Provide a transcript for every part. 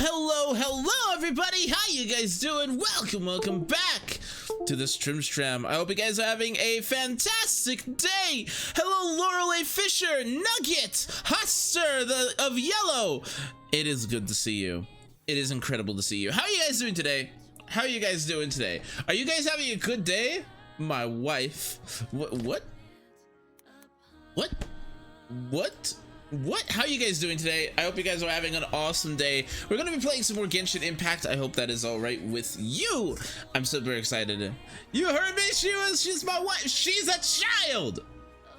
Hello everybody, how you guys doing? Welcome back to the Stream. I hope you guys are having a fantastic day. Hello Lorelei Fisher, Nugget, Huster of Yellow. It is good to see you. It is incredible to see you. How are you guys doing today? Are you guys having a good day? My wife. What? How are you guys doing today? I hope you guys are having an awesome day. We're gonna be playing some more Genshin Impact. I hope that is all right with you. I'm super excited. You heard me? She's my wife. She's a child.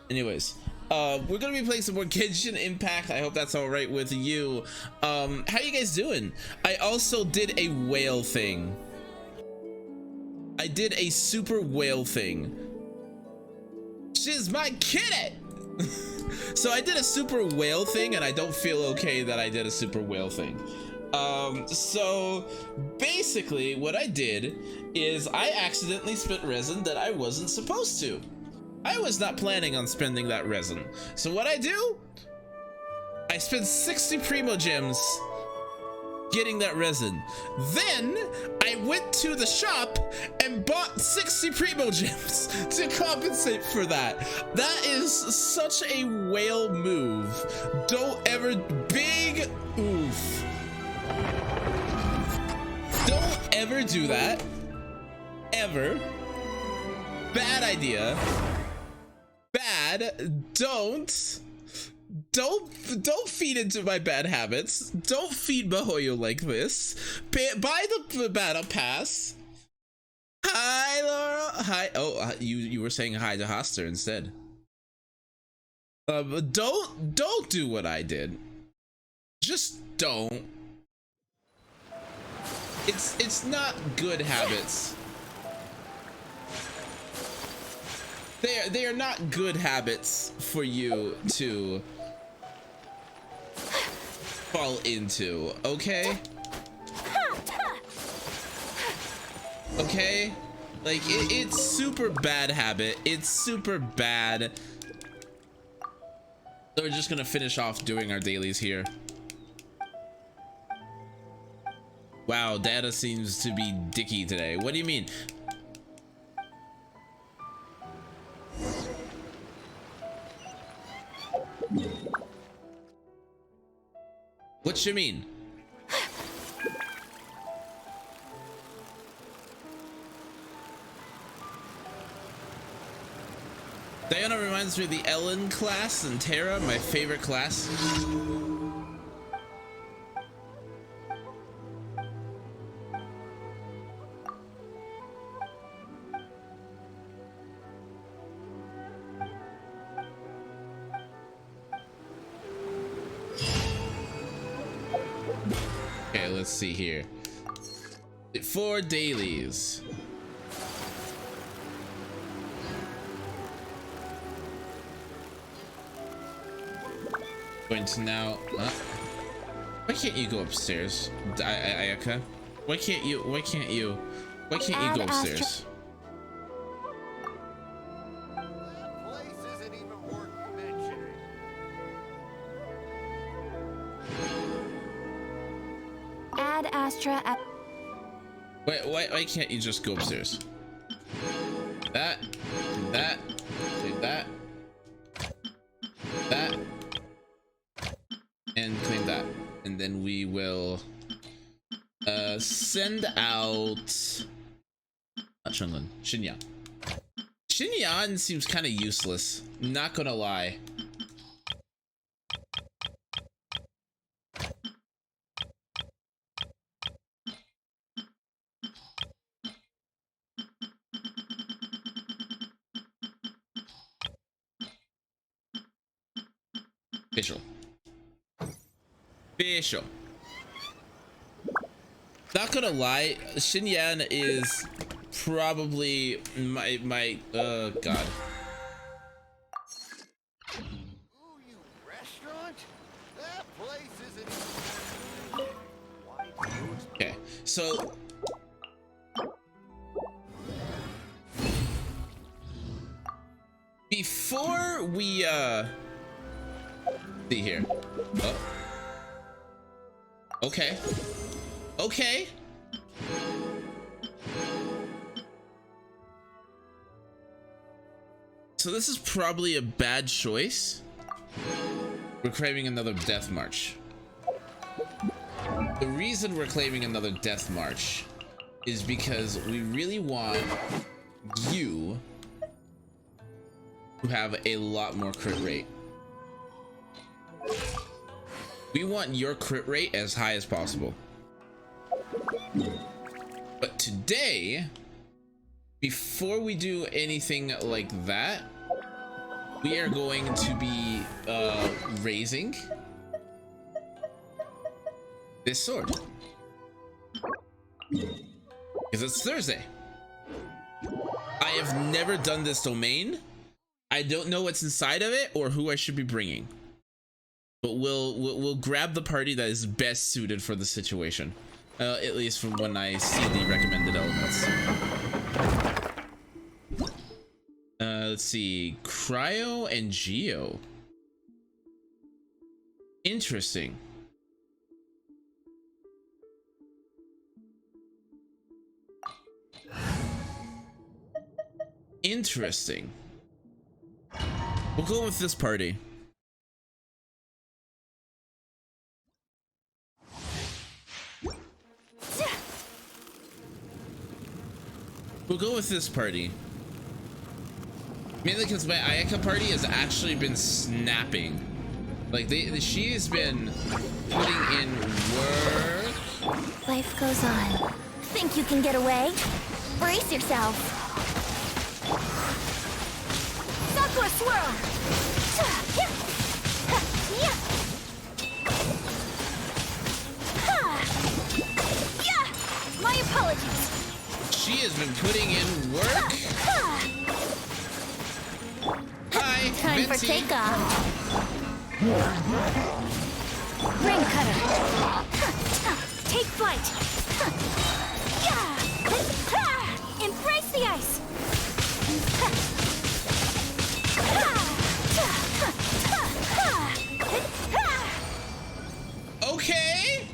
Anyways, we're gonna be playing some more Genshin Impact. I hope that's all right with you. How you guys doing? I also did a whale thing. I did a super whale thing. She's my kitty. So I did a super whale thing, and I don't feel okay that I did a super whale thing. So basically what I did is I accidentally spent resin that I wasn't supposed to. I was not planning on spending that resin. So what I do? I spent 60 Primo Gems getting that resin. Then I went to the shop and bought 60 Primo Gems to compensate for that. That is such a whale move. Don't ever, big oof. Don't ever do that. Ever. Bad idea. Bad. Don't feed into my bad habits. Don't feed Mahoyo like this. Buy the battle pass. Hi, Laura. Hi. Oh, you were saying hi to Hoster instead. But don't do what I did. Just don't. It's not good habits. They are not good habits for you to fall into, okay? Okay? Like, it's super bad habit. It's super bad. So we're just gonna finish off doing our dailies here. Wow, data seems to be dicky today. What do you mean? What you mean? Diona reminds me of the Ellen class and Terra, my favorite class. Okay, let's see here. 4 dailies. Going to now. Why can't you go upstairs, Ayaka? Why can't you go upstairs? Why can't you just go upstairs? That, and claim that, and then we will send out Chunlin. Xinyan seems kind of useless, not gonna lie. Official. Not gonna lie, Xinyan is probably my god. Okay, so before we see here. Oh. Okay. Okay. So this is probably a bad choice. We're craving another death march. The reason we're claiming another death march is because we really want you to have a lot more crit rate. We want your crit rate as high as possible. But today, before we do anything like that, we are going to be raising this sword. Because it's Thursday. I have never done this domain. I don't know what's inside of it or who I should be bringing. But we'll grab the party that is best suited for the situation. At least from when I see the recommended elements. Let's see. Cryo and Geo. Interesting. Interesting. We'll go with this party. We'll go with this party. Mainly because my Ayaka party has actually been snapping. Like she has been putting in work. Life goes on. Think you can get away? Brace yourself. Sakura swirl. My apologies. She has been putting in work. Hi, time Betsy. for takeoff. Ring cutter. Take flight. Embrace the ice. Okay.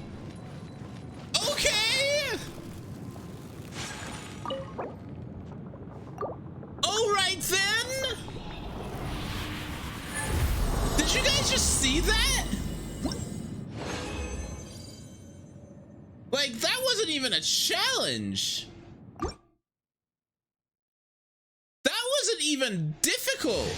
Okay. All right then. Did you guys just see that? Like, that wasn't even a challenge. That wasn't even difficult.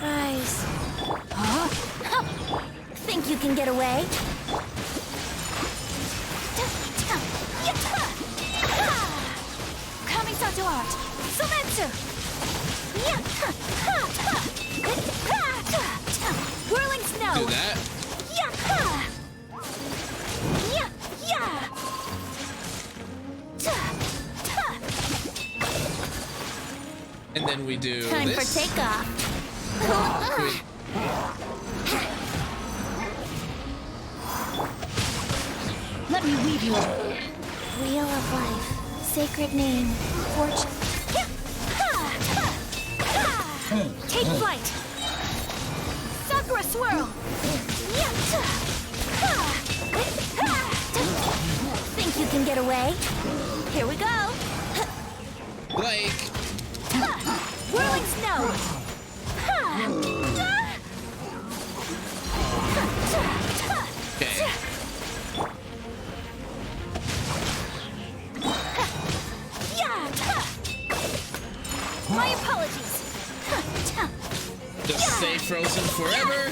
Rise. Huh? Think you can get away? Kamisato art. Sumetsu. Whirling snow. Do that. And then we do time this. for takeoff. Wait. Let me weave you. Wheel of life, sacred name, fortune. Take flight. Sakura swirl. Think you can get away? Here we go. Like, Whirling snow. okay. My apologies. Just stay frozen forever.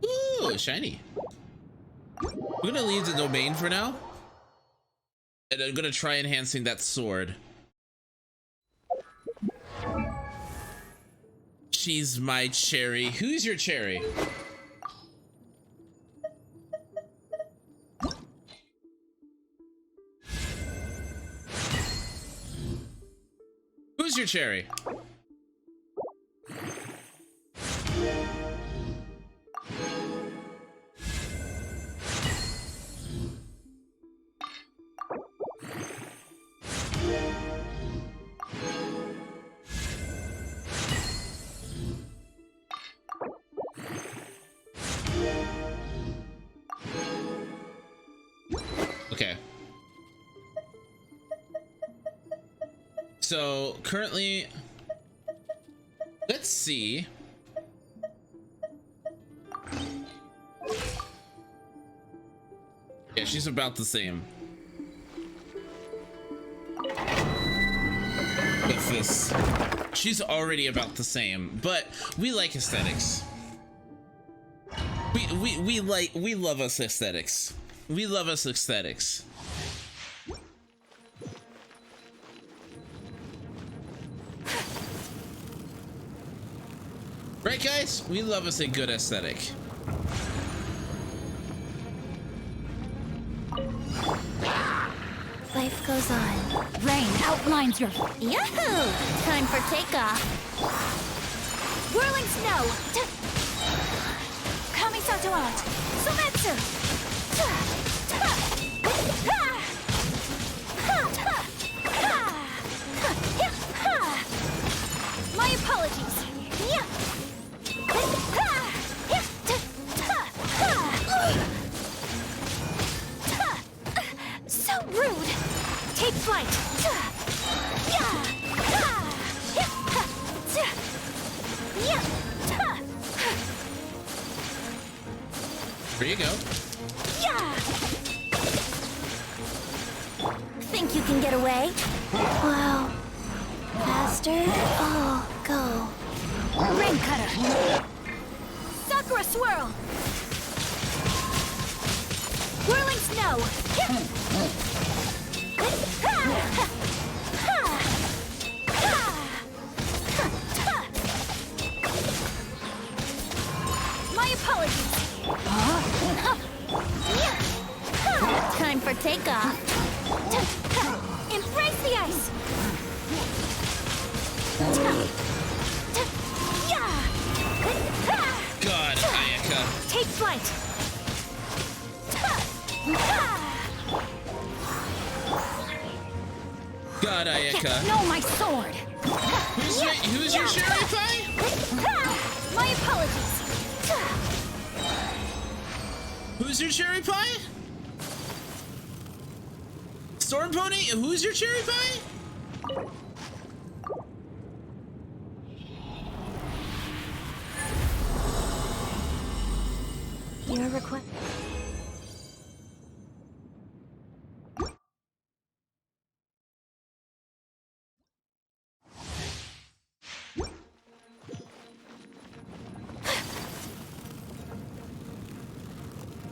Ooh, shiny. We're gonna leave the domain for now. And I'm gonna try enhancing that sword. She's my cherry. Who's your cherry? Who's your cherry? Okay. So currently, let's see. Yeah, she's about the same. With this, she's already about the same, but we like aesthetics. We love us aesthetics. We love us aesthetics. Right, guys? We love us a good aesthetic. Life goes on. Rain outlines your... Yahoo! Time for takeoff. Whirling snow! Kamisato out! Sumetsu! My apologies! So rude! Take flight! There you go. Think you can get away? Wow. Faster? Oh, go. Rain cutter! Sakura swirl! Whirling snow! My apologies! Time for takeoff. Embrace the ice! God, Ayaka. Take flight! God, Ayaka. No, my sword! Who's your cherry pie? My apologies! Who's your cherry pie? Storm Pony? Who's your cherry pie? Your request.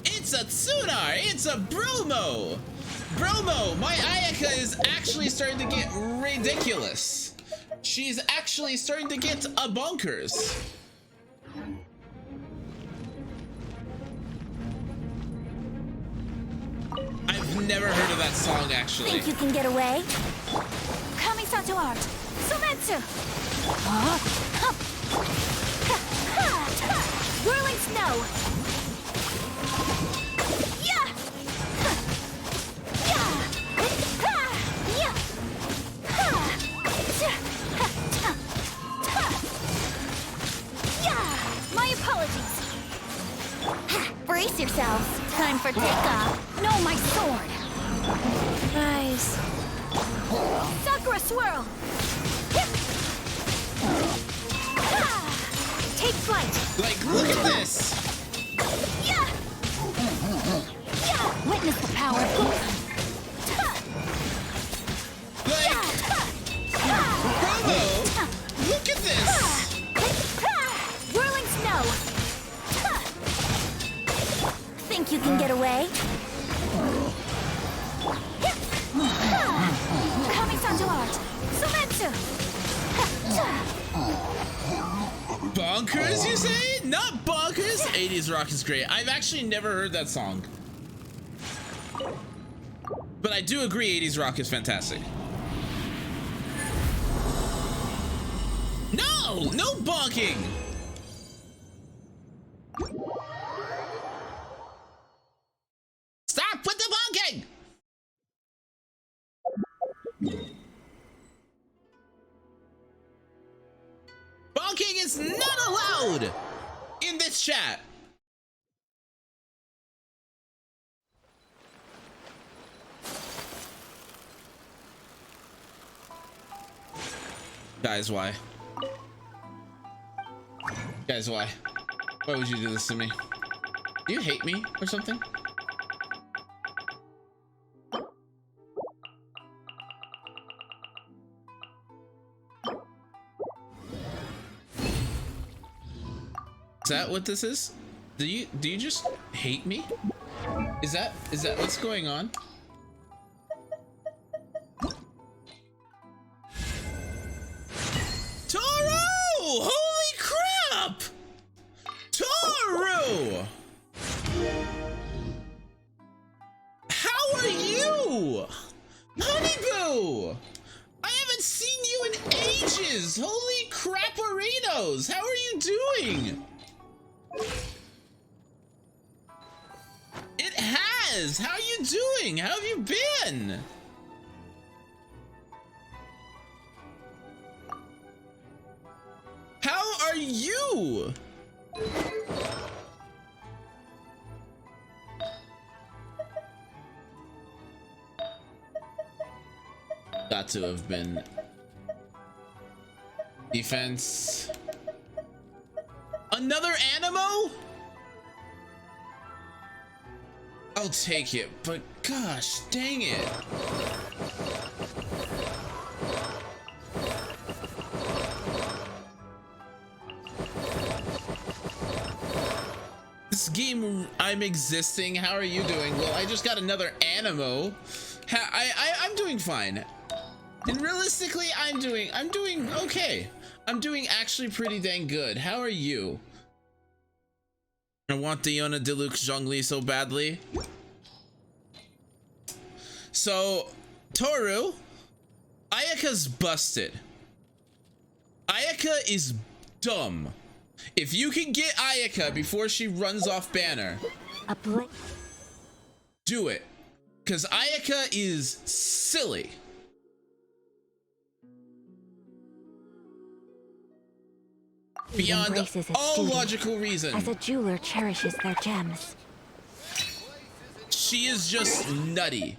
It's a Tsunar! It's a Bromo! Bromo, my Ayaka is actually starting to get ridiculous. She's actually starting to get a bonkers. I've never heard of that song, actually. Think you can get away? Kamisato art! Sumetsu! Whirling snow! My apologies! Brace yourselves. Time for takeoff. No, my sword! Rise. Sakura swirl! Take flight! Like, look at this! Witness the power of Goku! Like, Bromo, look at this! Whirling snow! Think you can get away? Kamisato art! Sumetsu! Bonkers, you say? Not bonkers? 80s rock is great. I've actually never heard that song. But I do agree 80s rock is fantastic. No! No bonking! Stop with the bonking! Bonking is not allowed in this chat. Guys, why? Guys, why? Why would you do this to me? Do you hate me or something? Is that what this is? Do you just hate me? Is that what's going on? Toru! Holy crap! Toru! How are you? Honeyboo! I haven't seen you in ages! Holy craparinos! How are you doing? It has! How are you doing? How have you been? How are you? Got to have been defense. Another Animo? I'll take it, but gosh dang it. This game, I'm existing. How are you doing? Well, I just got another Animo. I'm doing fine. And realistically, I'm doing okay. I'm doing actually pretty dang good. How are you? I want Diona Deluxe Zhongli so badly. So, Toru, Ayaka's busted. Ayaka is dumb. If you can get Ayaka before she runs off banner, do it. Because Ayaka is silly. Beyond all logical reason. As a jeweler cherishes their gems. She is just nutty.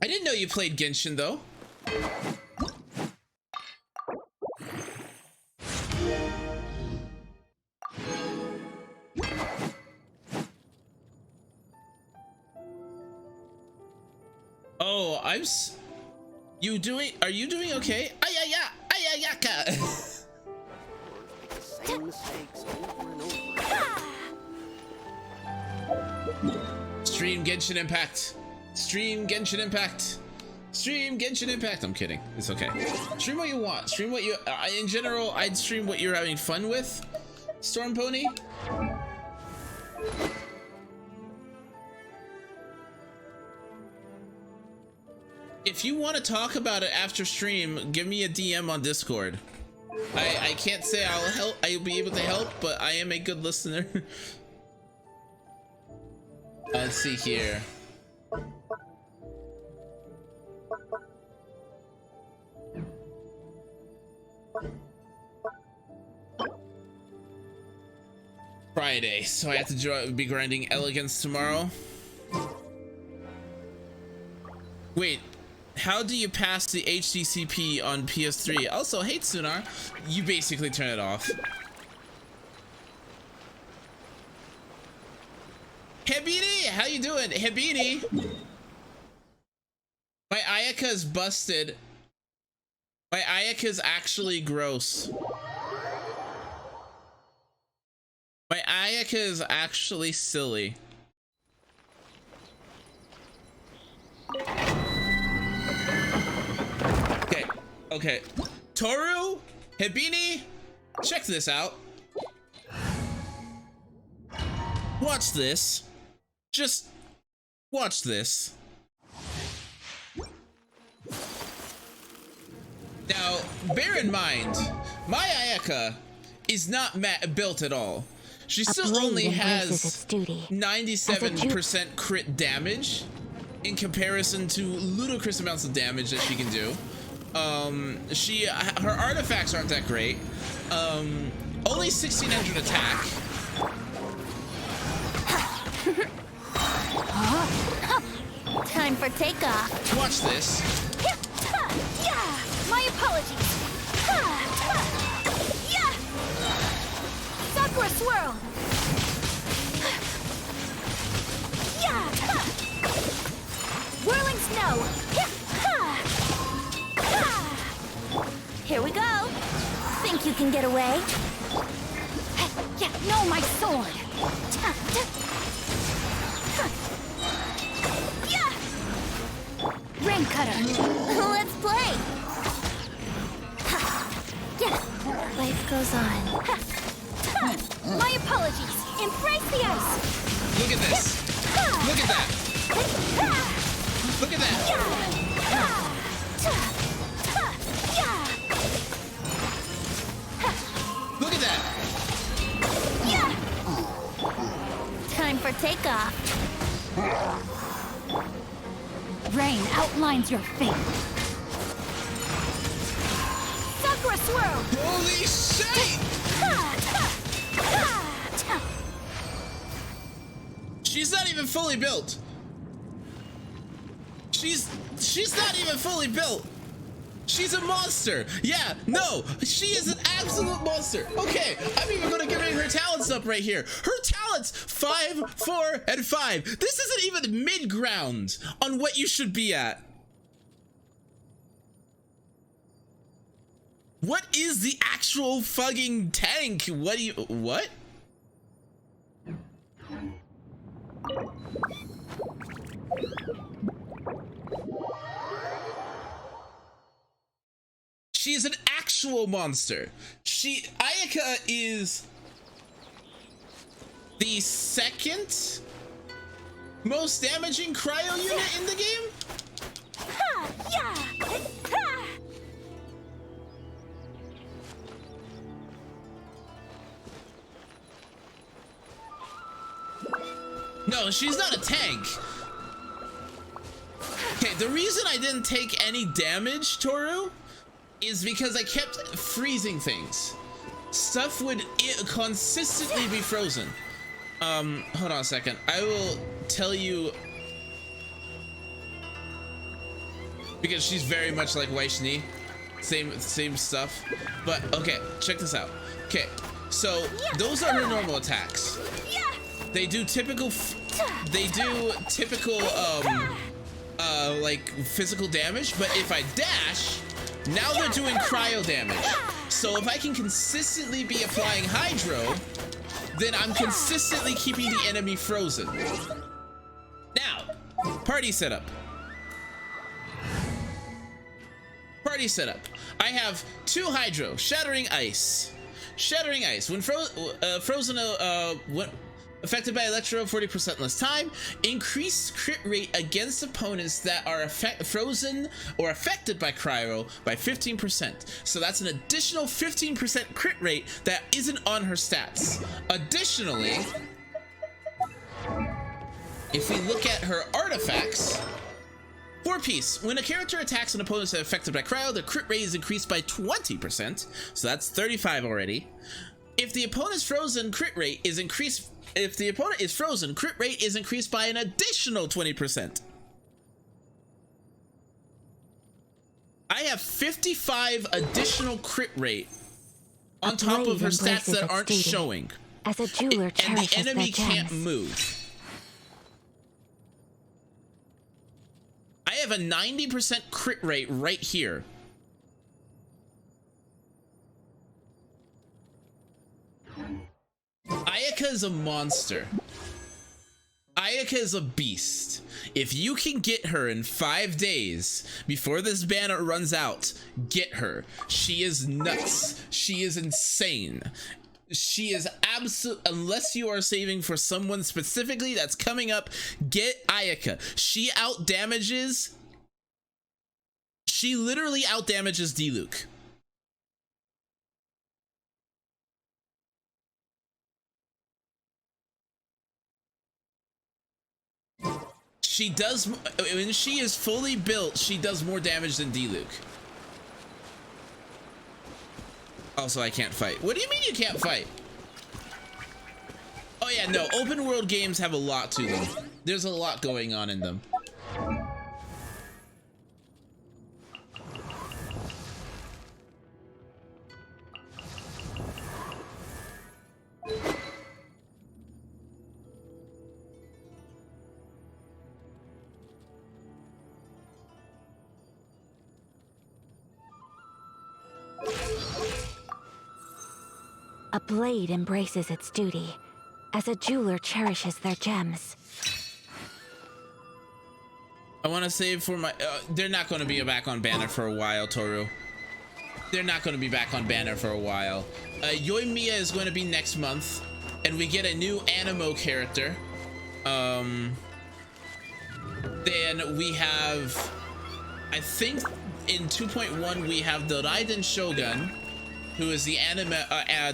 I didn't know you played Genshin though. Oh, are you doing okay? Ayayaka. Stream Genshin Impact. Stream Genshin Impact. Stream Genshin Impact. I'm kidding. It's okay. Stream what you want. Stream what you. In general, I'd stream what you're having fun with. Storm Pony. If you want to talk about it after stream, give me a DM on Discord. I can't say I'll be able to help, but I am a good listener. Let's see here. Friday, so I have to be grinding Elegance tomorrow. Wait, how do you pass the HDCP on PS3? Also, hey Tsunar, you basically turn it off. Hebini, how you doing? Hebini! My Ayaka's busted. My Ayaka's actually gross. My Ayaka is actually silly. Okay. Toru, Hebini, check this out. Watch this. Just Watch this. Now, bear in mind, my Ayaka is not built at all. She still only has 97% crit damage in comparison to ludicrous amounts of damage that she can do. Her artifacts aren't that great. Only 1600 attack. Time for takeoff. Watch this. Yeah, my apologies. Yeah, Sakura swirl. Yeah, whirling snow. Here we go. Think you can get away? Yeah, no, my sword. Yeah. Rain cutter. Let's play. Yeah. Life goes on. My apologies. Embrace the ice. Look at this. Look at that. Look at that. Look at that. Yeah. Time for takeoff. Rain outlines your fate. Sakura swirl. Holy shit! She's not even fully built. She's not even fully built. She's a monster. Yeah, no, she is an absolute monster. Okay, I'm even gonna give her talents up right here. Her talents, 5, 4, and 5. This isn't even mid-ground on what you should be at. What is the actual fucking tank? What? She's an actual monster. Ayaka is the second most damaging cryo unit in the game? Yeah. No, she's not a tank. Okay, the reason I didn't take any damage, Toru, is because I kept freezing things. Stuff would consistently be frozen. Hold on a second. I will tell you, because she's very much like Waishni. Same stuff. But okay, check this out. Okay, so those are her normal attacks. They do typical like physical damage, but if I dash, now they're doing cryo damage. So if I can consistently be applying hydro, then I'm consistently keeping the enemy frozen. Now, party setup. Party setup. I have 2 hydro, shattering ice. Shattering ice. When frozen, affected by electro, 40% less time. Increased crit rate against opponents that are frozen or affected by cryo by 15%. So that's an additional 15% crit rate that isn't on her stats. Additionally, if we look at her artifacts, 4-piece. When a character attacks an opponent that's affected by cryo, the crit rate is increased by 20%. So that's 35 already. If the opponent's frozen, crit rate is increased. If the opponent is frozen, crit rate is increased by an additional 20%. I have 55 additional crit rate on top of her stats that aren't showing. As a jeweler And the cherishes enemy their can't gems. move. I have a 90% crit rate right here. Ayaka is a monster. Ayaka is a beast. If you can get her in 5 days before this banner runs out, get her. She is nuts. She is insane. She is absolute, unless you are saving for someone specifically that's coming up, get Ayaka. She literally out damages Diluc. She does, when she is fully built, she does more damage than Diluc. Also, I can't fight. What do you mean you can't fight? Oh yeah, no, open world games have a lot to them. There's a lot going on in them. A blade embraces its duty, as a jeweler cherishes their gems. I want to save for my... they're not going to be back on Banner for a while, Toru. They're not going to be back on Banner for a while. Yoimiya is going to be next month, and we get a new Animo character. Then we have... I think in 2.1 we have the Raiden Shogun, who is the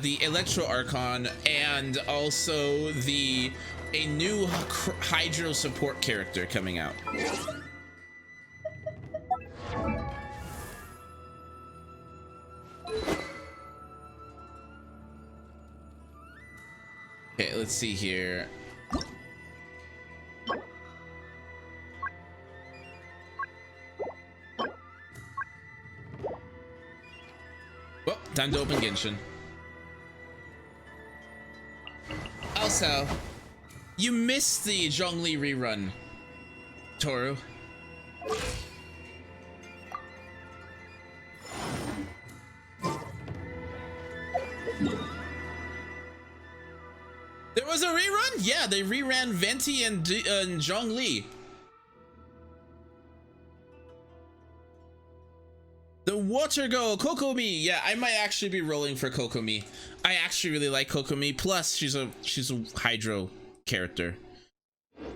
the Electro Archon, and also a new Hydro support character coming out. Okay, let's see here. Well, time to open Genshin. Also, you missed the Zhongli rerun, Toru. There was a rerun? Yeah, they reran Venti and Zhongli. The Water Girl, Kokomi. Yeah, I might actually be rolling for Kokomi. I actually really like Kokomi. Plus, she's a Hydro character.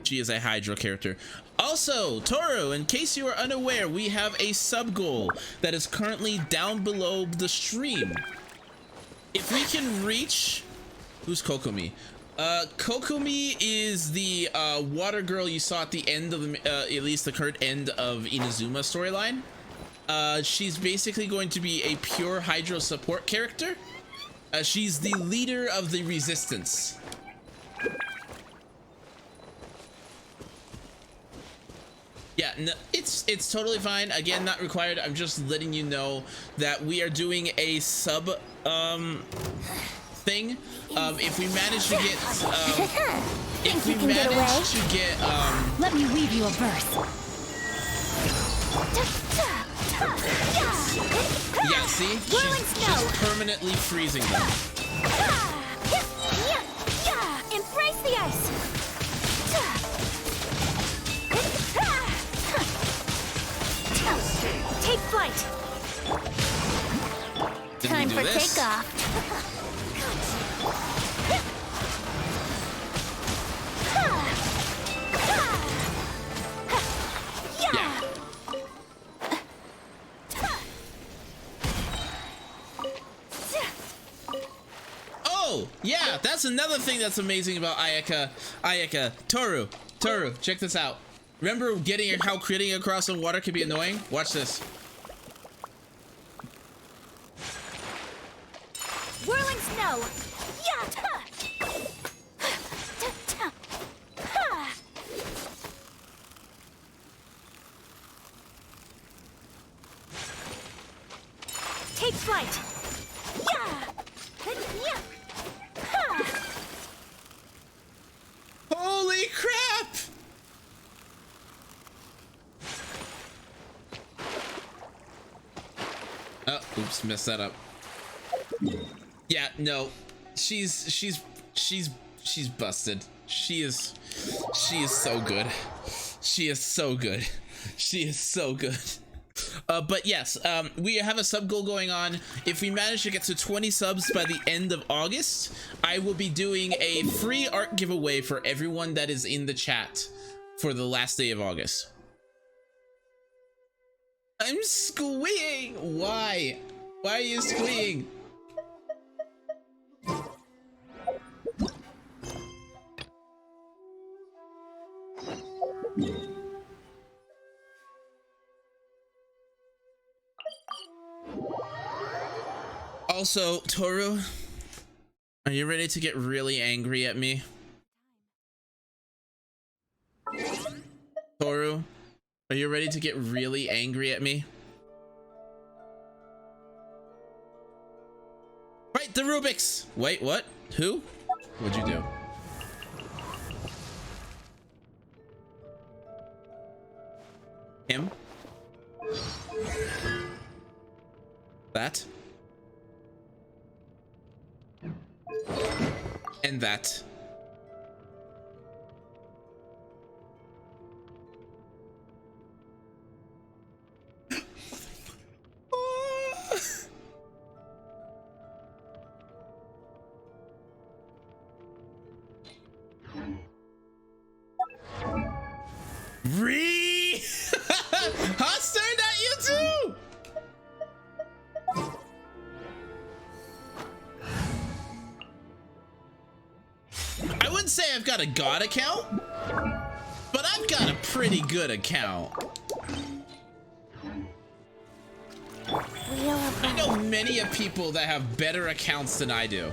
She is a Hydro character. Also, Toru, in case you are unaware, we have a sub goal that is currently down below the stream. If we can reach... Who's Kokomi? Kokomi is the water girl you saw at the end of the, at least the current end of Inazuma storyline. She's basically going to be a pure Hydro support character. She's the leader of the resistance. Yeah, no, it's totally fine. Again, not required. I'm just letting you know that we are doing a sub thing. If we manage to get Let me weave you a verse. Yeah, see? She's permanently freezing them. Embrace the ice! Take flight! Time for takeoff! Yeah. Oh, yeah, that's another thing that's amazing about Ayaka. Toru, check this out. Remember how critting across the water can be annoying? Watch this. Whirling snow! Take flight! Holy crap! Oh, oops, messed that up. Yeah, no. She's busted. She is so good. She is so good. She is so good. But yes, we have a sub goal going on. If we manage to get to 20 subs by the end of August, I will be doing a free art giveaway for everyone that is in the chat for the last day of August. I'm squeeing. Why? Why are you squeeing? Also, Toru, are you ready to get really angry at me? Toru, are you ready to get really angry at me? Right, the Rubik's! Wait, what? Who? What'd you do? Him? That? And that. Hot turned at you too. I wouldn't say I've got a god account, but I've got a pretty good account. I know many of people that have better accounts than I do.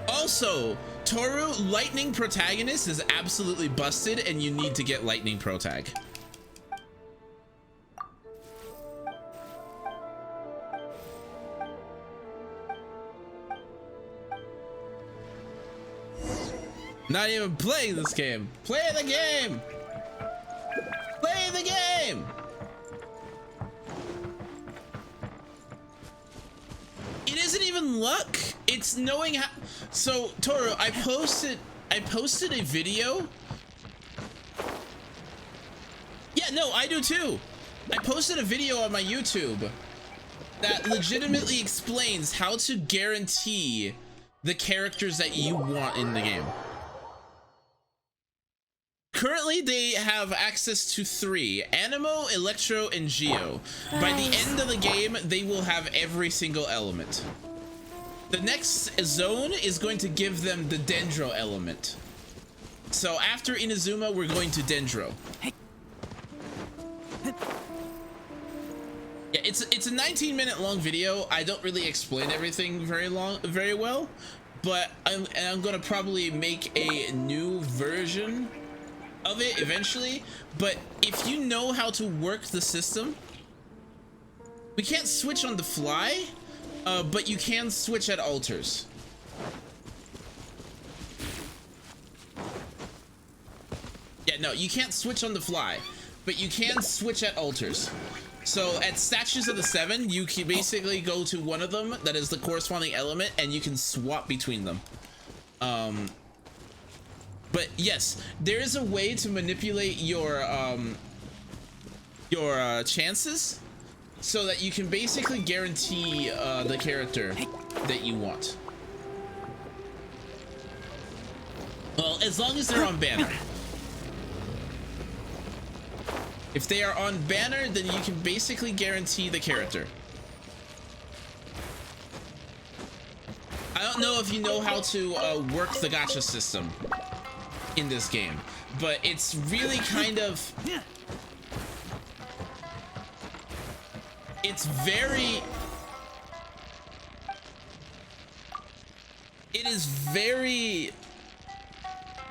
Also, Toru, Lightning Protagonist is absolutely busted and you need to get Lightning Protag. Not even playing this game. Play the game. Play the game. It isn't even luck. It's knowing how. So Toru, I posted a video. Yeah, no, I do too. I posted a video on my YouTube that legitimately explains how to guarantee the characters that you want in the game. Currently, they have access to 3: Anemo, Electro, and Geo. By the end of the game, they will have every single element. The next zone is going to give them the Dendro element. So after Inazuma, we're going to Dendro. Yeah, it's a 19-minute long video. I don't really explain everything very well, but I'm gonna probably make a new version of it eventually. But if you know how to work the system, we can't switch on the fly, but you can switch at altars. Yeah, no, you can't switch on the fly, but you can switch at altars. So at Statues of the Seven, you can basically go to one of them that is the corresponding element and you can swap between them. But yes, there is a way to manipulate your chances so that you can basically guarantee the character that you want. Well, as long as they're on banner. If they are on banner, then you can basically guarantee the character. I don't know if you know how to work the gacha system in this game, but it's really kind of, it is very,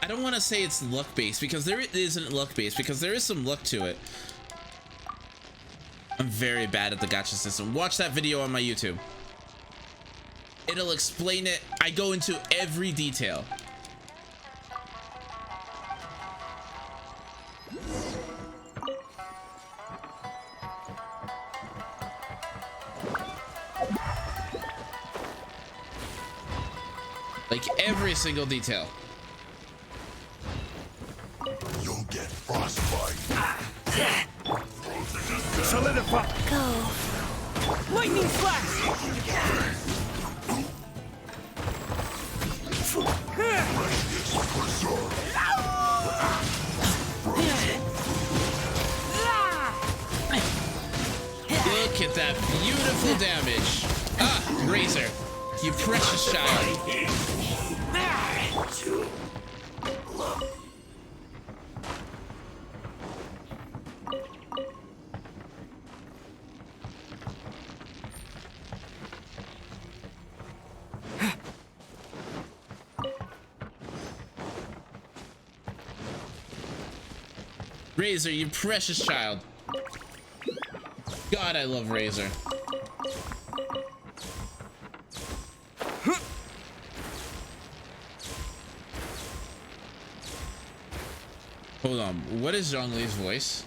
I don't want to say it's luck based, because there isn't luck based, because there is some luck to it. I'm very bad at the gacha system. Watch that video on my YouTube. It'll explain it. I go into every detail. Like every single detail. You'll get frostbite. Frozen Solidify. Go. Lightning flash. Look at that beautiful damage. Ah, Razor, you precious child. Razor, you precious child. God, I love Razor. Hold on, what is Zhongli's voice?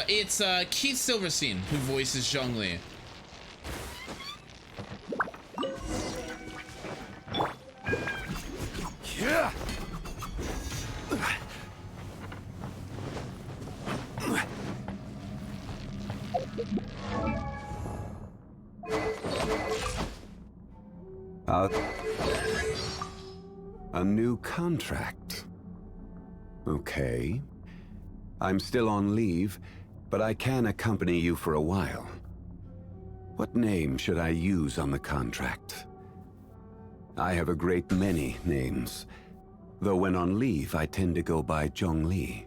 It's Keith Silverstein who voices Zhongli. Yeah. A new contract. Okay. I'm still on leave, but I can accompany you for a while. What name should I use on the contract? I have a great many names, though when on leave I tend to go by Zhongli.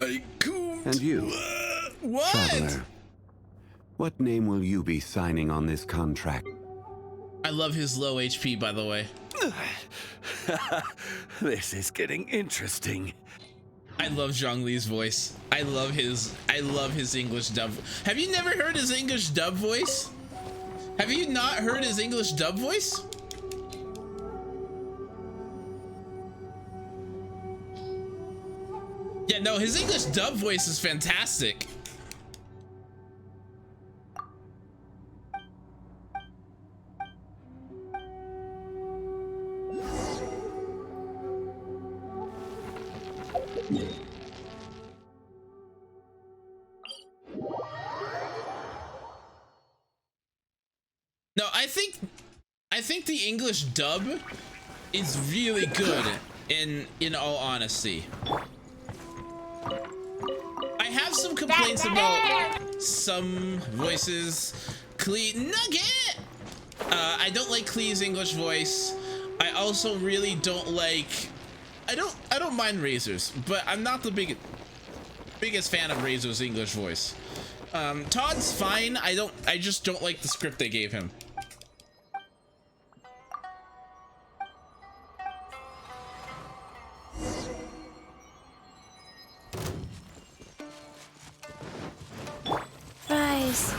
And you, What? Traveler, what name will you be signing on this contract? I love his low HP, by the way. This is getting interesting. I love Zhongli's voice. I love his English dub. Have you never heard his English dub voice? Have you not heard his English dub voice? Yeah, no, his English dub voice is fantastic. No, I think the English dub is really good in all honesty. I have some complaints about some voices. Klee Nugget! I don't like Klee's English voice. I also really don't like I don't mind Razor's, but I'm not the biggest fan of Razor's English voice. Todd's fine. I just don't like the script they gave him. Rise.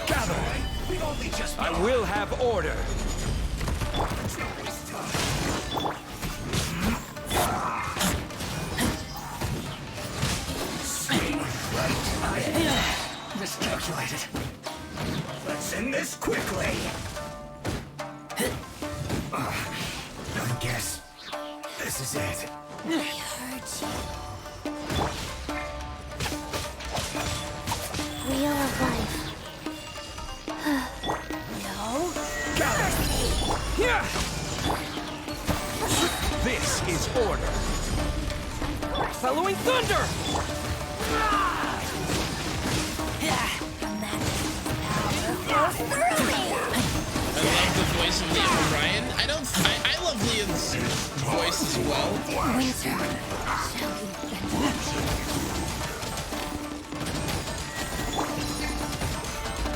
Gather. I will have order. Miscalculated. Let's end this quickly. I guess this is it. I heard you. Wheel of life. No. Here. This is order. Following thunder. I love the voice of Liam O'Brien. I love Liam's voice as well. Winter, shall we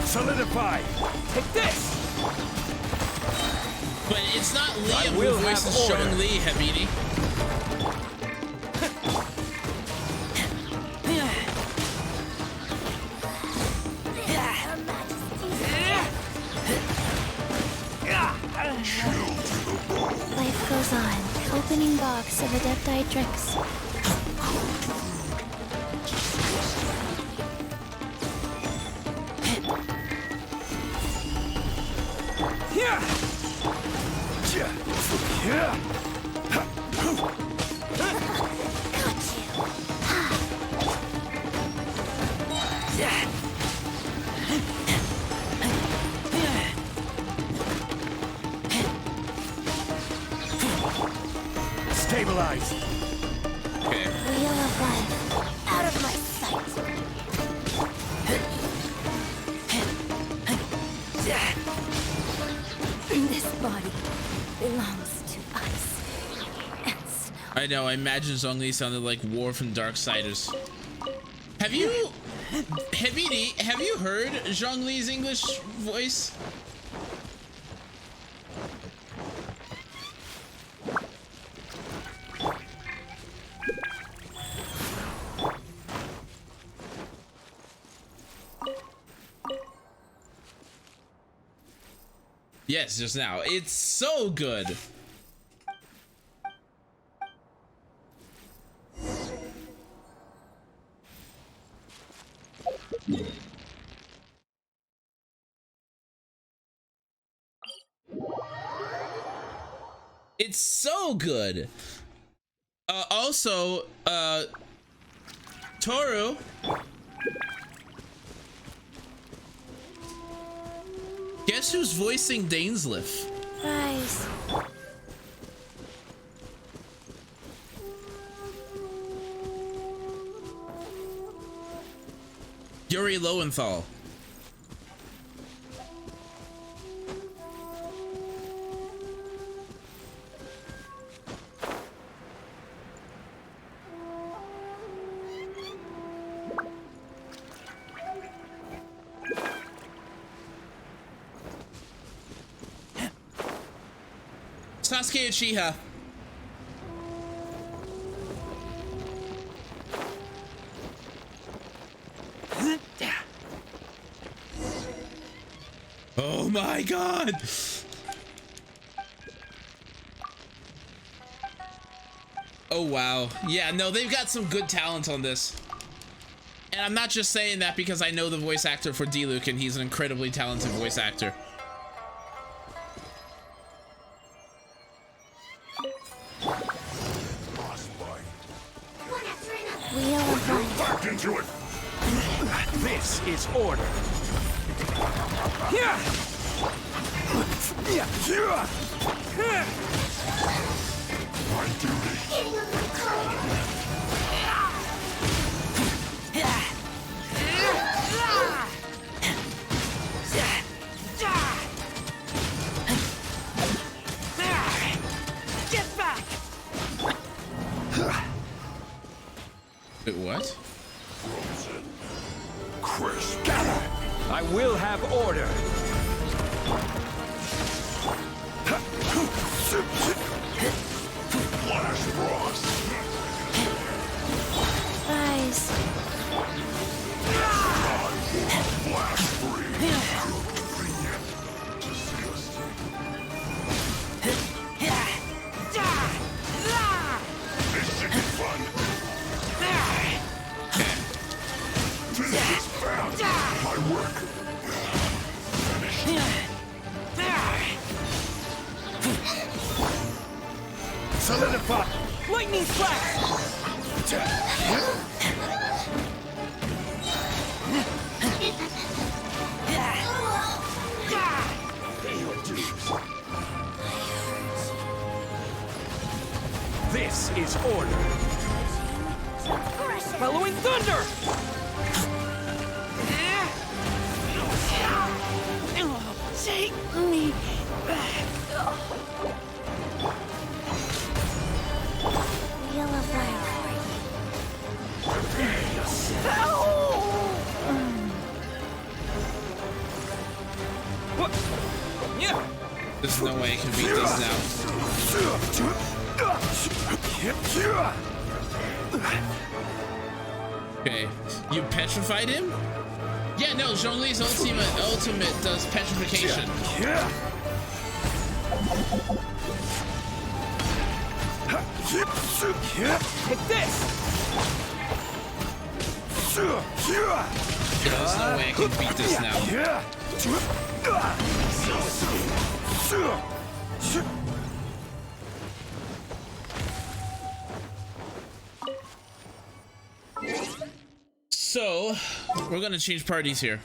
Solidify. Take this. But it's not Liam who will have voices order. Zhongli, Habiti. Life goes on. Opening box of Adepti-Trix. Here. Here. Stabilize. Okay. Wheel of life. Out of my sight. This body belongs to us. And snow. I know, I imagine Zhongli sounded like War from Darksiders. Have you heard Zhongli's English voice? Yes, just now. It's so good. It's so good. Also, Toru. Guess who's voicing Dainsleif? Rise. Yuri Lowenthal. Sasuke Uchiha. Oh my god! Oh wow. Yeah, no, they've got some good talent on this. And I'm not just saying that because I know the voice actor for Diluc and he's an incredibly talented voice actor. Wheel of life. Back into it. This is order. Yeah. My duty. Get back. Wait, what? Frozen. Crisp. I will have order. Flash frost. Rise. Flash free. Convenient. Disgusting. This should be fun. This is found. My work. Solidify. Lightning flash. This is order. Following thunder. Take me back. Wheel of life. What? Yeah. There's no way I can beat this now. Okay, you petrified him? Yeah, no, Zhongli's ultimate does petrification. Take this. There's no way I can beat this now. So, We're gonna change parties here.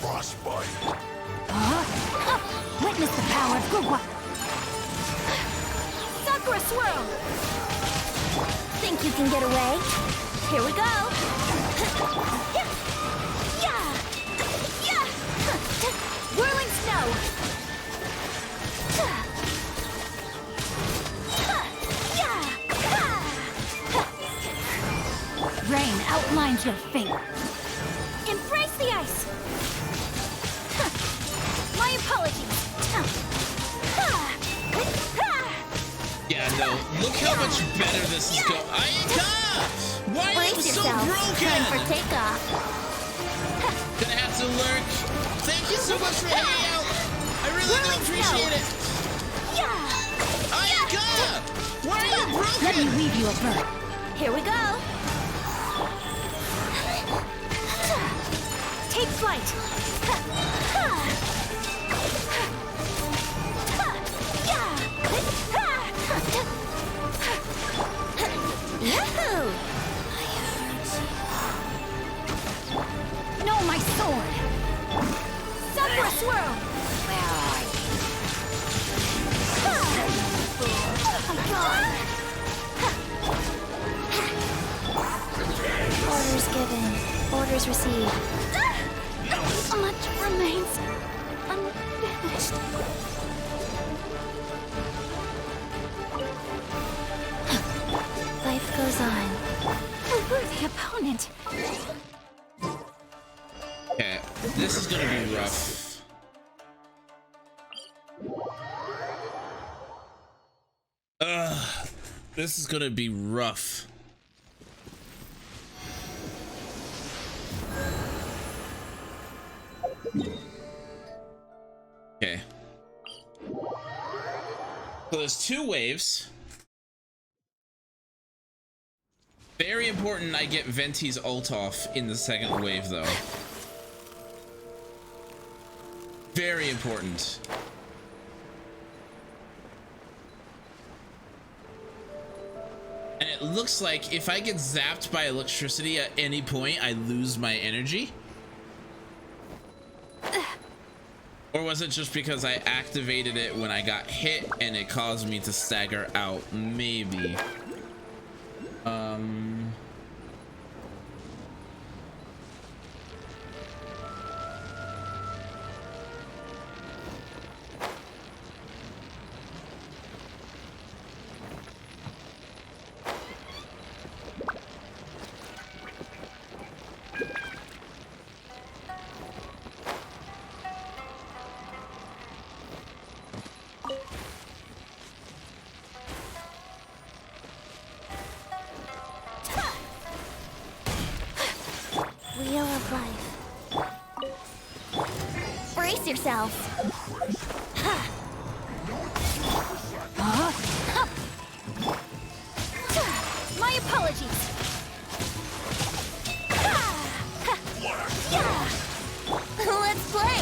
Frostbite. Witness the power of Gugwa. Sakura swirl. Think you can get away? Here we go. Yeah. Yeah. Whirling snow. Rain outlines your fate. Embrace the ice. My apologies. Yeah, no. Look how much better this is going. Why are you Brace so yourself. broken? Time for takeoff. Gonna have to lurk. Thank you so much for hanging out. I really do appreciate it. Why are you broken? Let me weave you a bird. Here we go. Take flight. Yahoo! No, my sword. Sakura swirl. Where are you? Orders given. Orders received. Much remains unfinished. Life goes on. A worthy opponent. Okay, this is gonna be rough. This is gonna be rough. Okay. So there's 2 waves. Very important I get Venti's ult off in the second wave though. Very important. And it looks like if I get zapped by electricity at any point, I lose my energy. Or was it just because I activated it when I got hit and it caused me to stagger out? Maybe. Wheel of life. Brace yourself. My apologies. Let's play.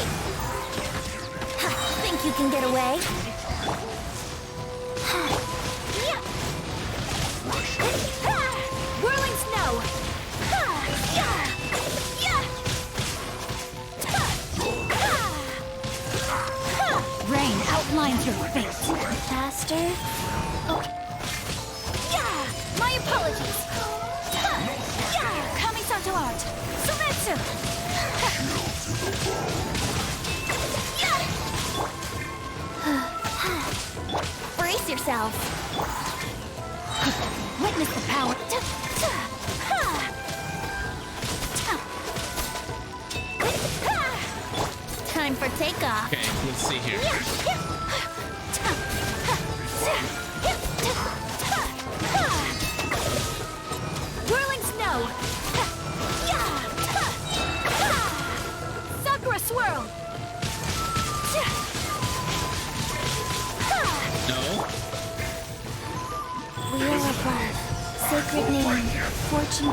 Think you can get away? Whirling snow. Rain outlines your fate. Faster? Okay. My apologies. Kamisato art. Sumetsu. Brace yourself. Witness the power. Time for takeoff. Okay, let's see here. Whirling snow. Sakura swirl. No. Wheel of life. Sacred name. Fortune.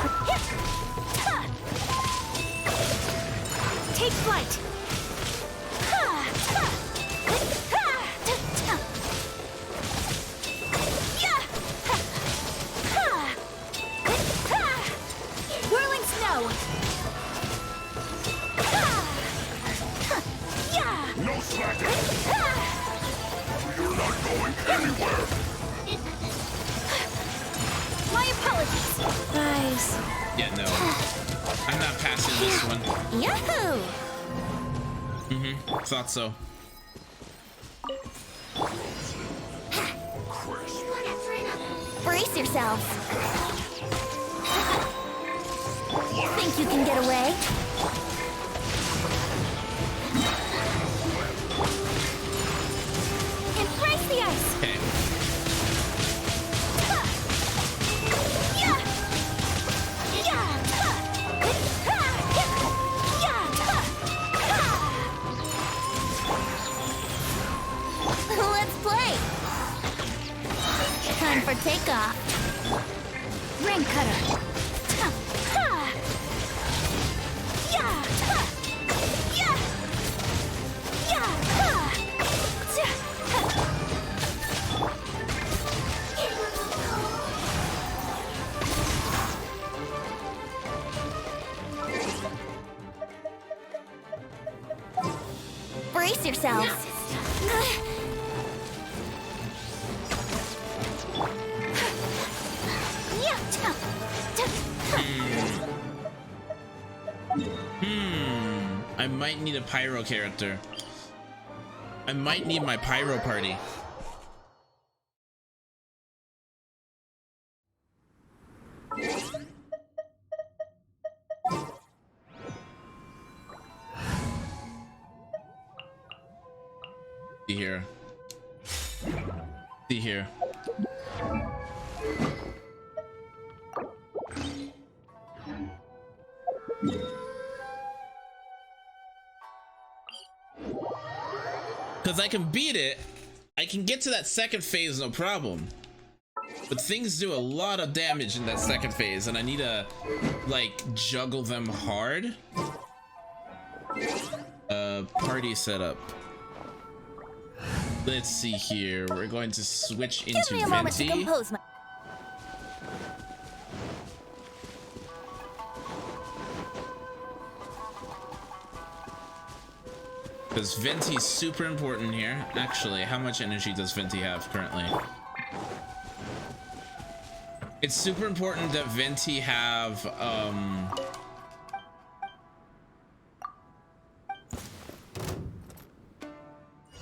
Take flight. You're not going anywhere. My apologies. Guys. Yeah, no. I'm not passing this one. Yahoo! Thought so. Brace yourselves. Think you can get away? Embrace the ice! Okay. Yeah! Yeah! Let's play! Time for takeoff. Rain cutter. Brace yourselves. I might need a pyro character. I might need my pyro party. See here. See here. Because I can beat it, I can get to that second phase no problem. But things do a lot of damage in that second phase, and I need to, like, juggle them hard. Party setup. Let's see here. We're going to switch into Give me a moment to Venti. compose my... Because Venti's super important here. Actually, how much energy does Venti have currently? It's super important that Venti have,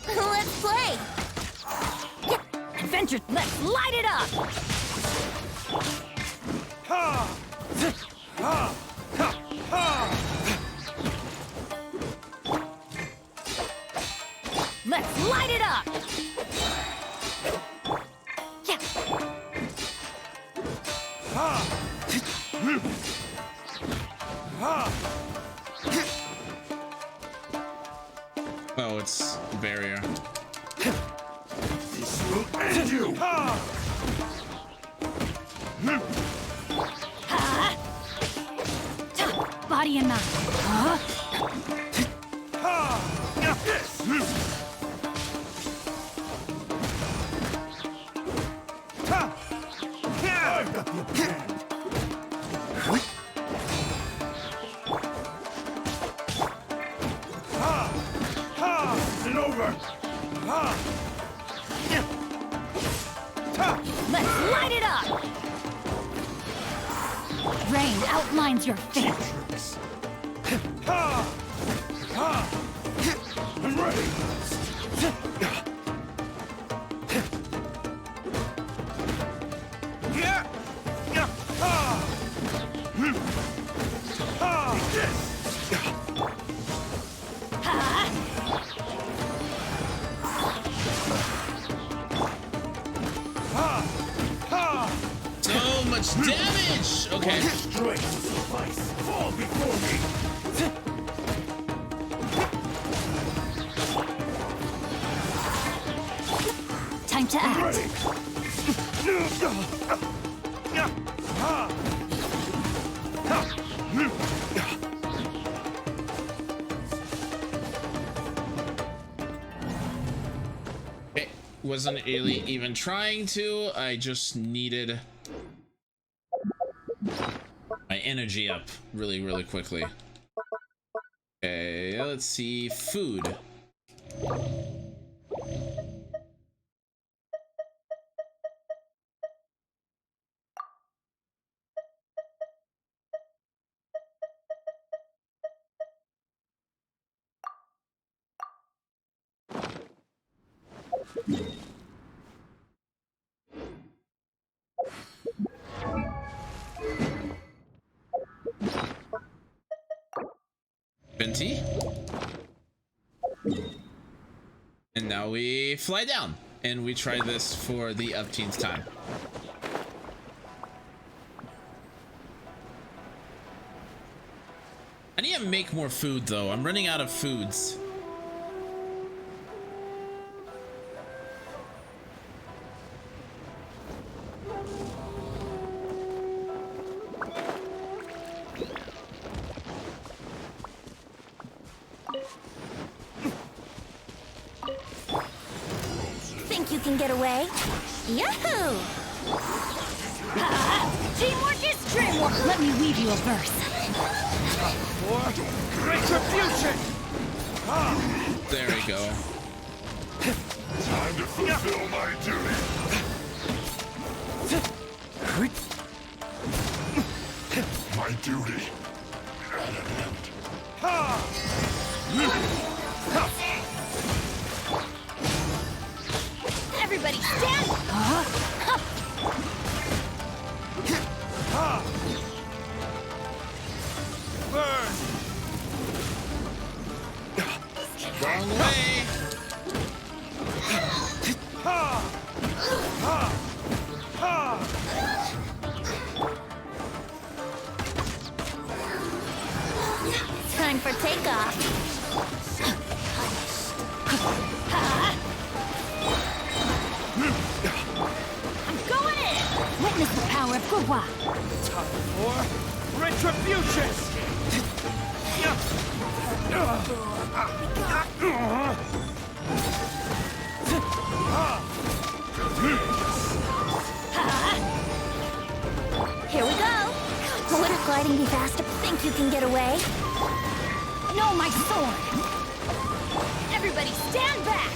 Let's play! Adventure, let's light it up! Let's light it up! Yeah. oh, it's barrier. This will end you. Body and mind. Huh? I've got the plan. It's over. Let's light it up! Rain outlines your face. I'm ready. So much damage! Okay. Strength to suffice. Fall before me. Time to act. Ready. Okay. Wasn't really even trying to. I just needed my energy up really, really quickly. Okay, let's see. Food. Venti. And now we fly down. And we try this for the upteenth time. I need to make more food though. I'm running out of foods. Think you can get away? Yahoo! Teamwork is dreamwork. Let me weave you a verse. For retribution! There we go. Time to fulfill my duty. My duty at an end. Everybody stand! Burn! Wrong way. Time for takeoff. I'm going in. Witness the power of Gurwa. Time for retribution! Here we go. Wouldn't gliding be faster? Think you can get away? No, my sword. Everybody stand back!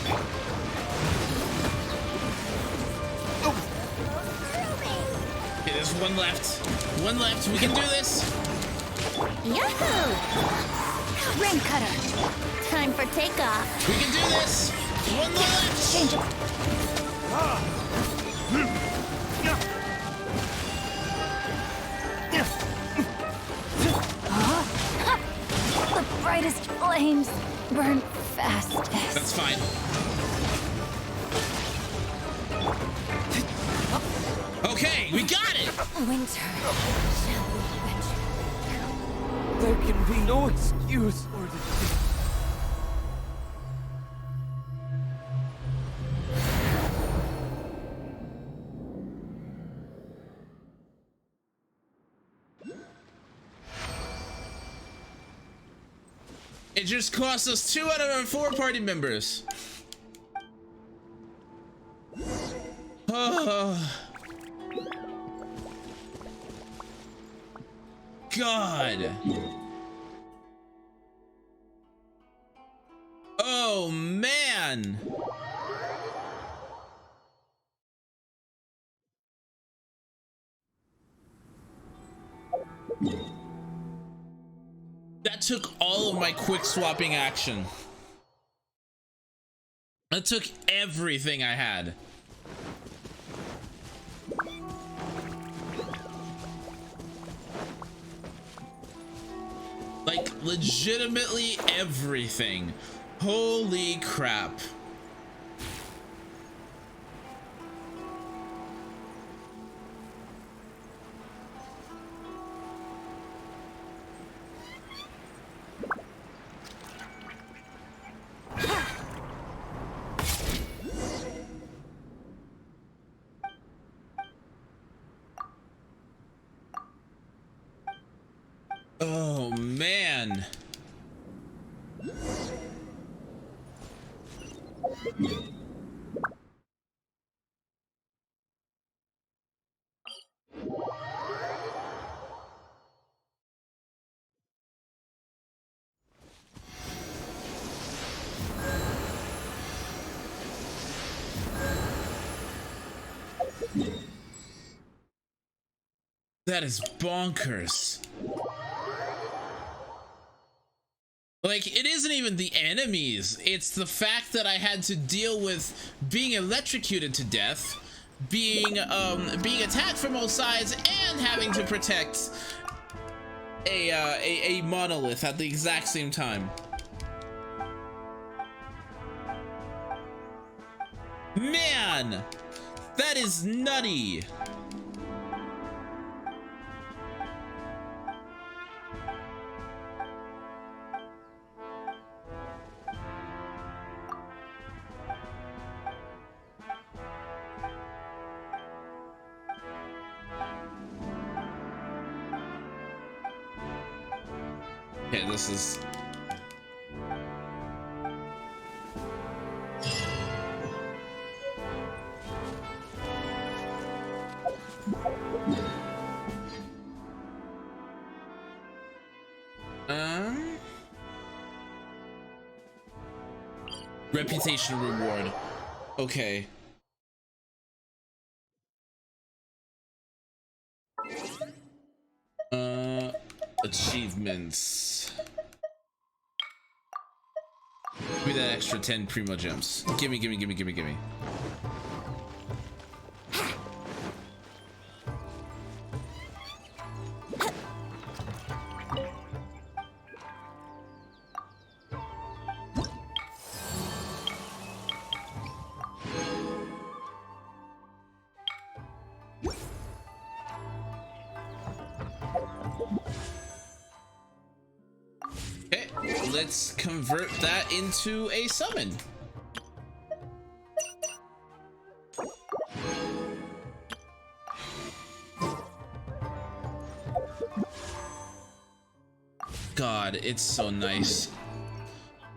Okay, there's one left. One left. We can do this. Yahoo! Rain cutter. Time for takeoff. We can do this. One more left. Change it. The brightest flames burn fastest. That's fine. Okay, we got it. Winter. There can be no excuse for this. It just cost us 2 out of our 4 party members. Oh. God. Oh man. That took all of my quick swapping action. That took everything I had. Like, legitimately everything. Holy crap. Oh man. That is bonkers. Like, it isn't even the enemies. It's the fact that I had to deal with being electrocuted to death, being attacked from all sides, and having to protect a monolith at the exact same time. Man, that is nutty. Okay, this is... Reputation reward. Okay. Achievements. Give me that extra 10 primo gems. Gimme. Let's convert that into a summon. God, it's so nice.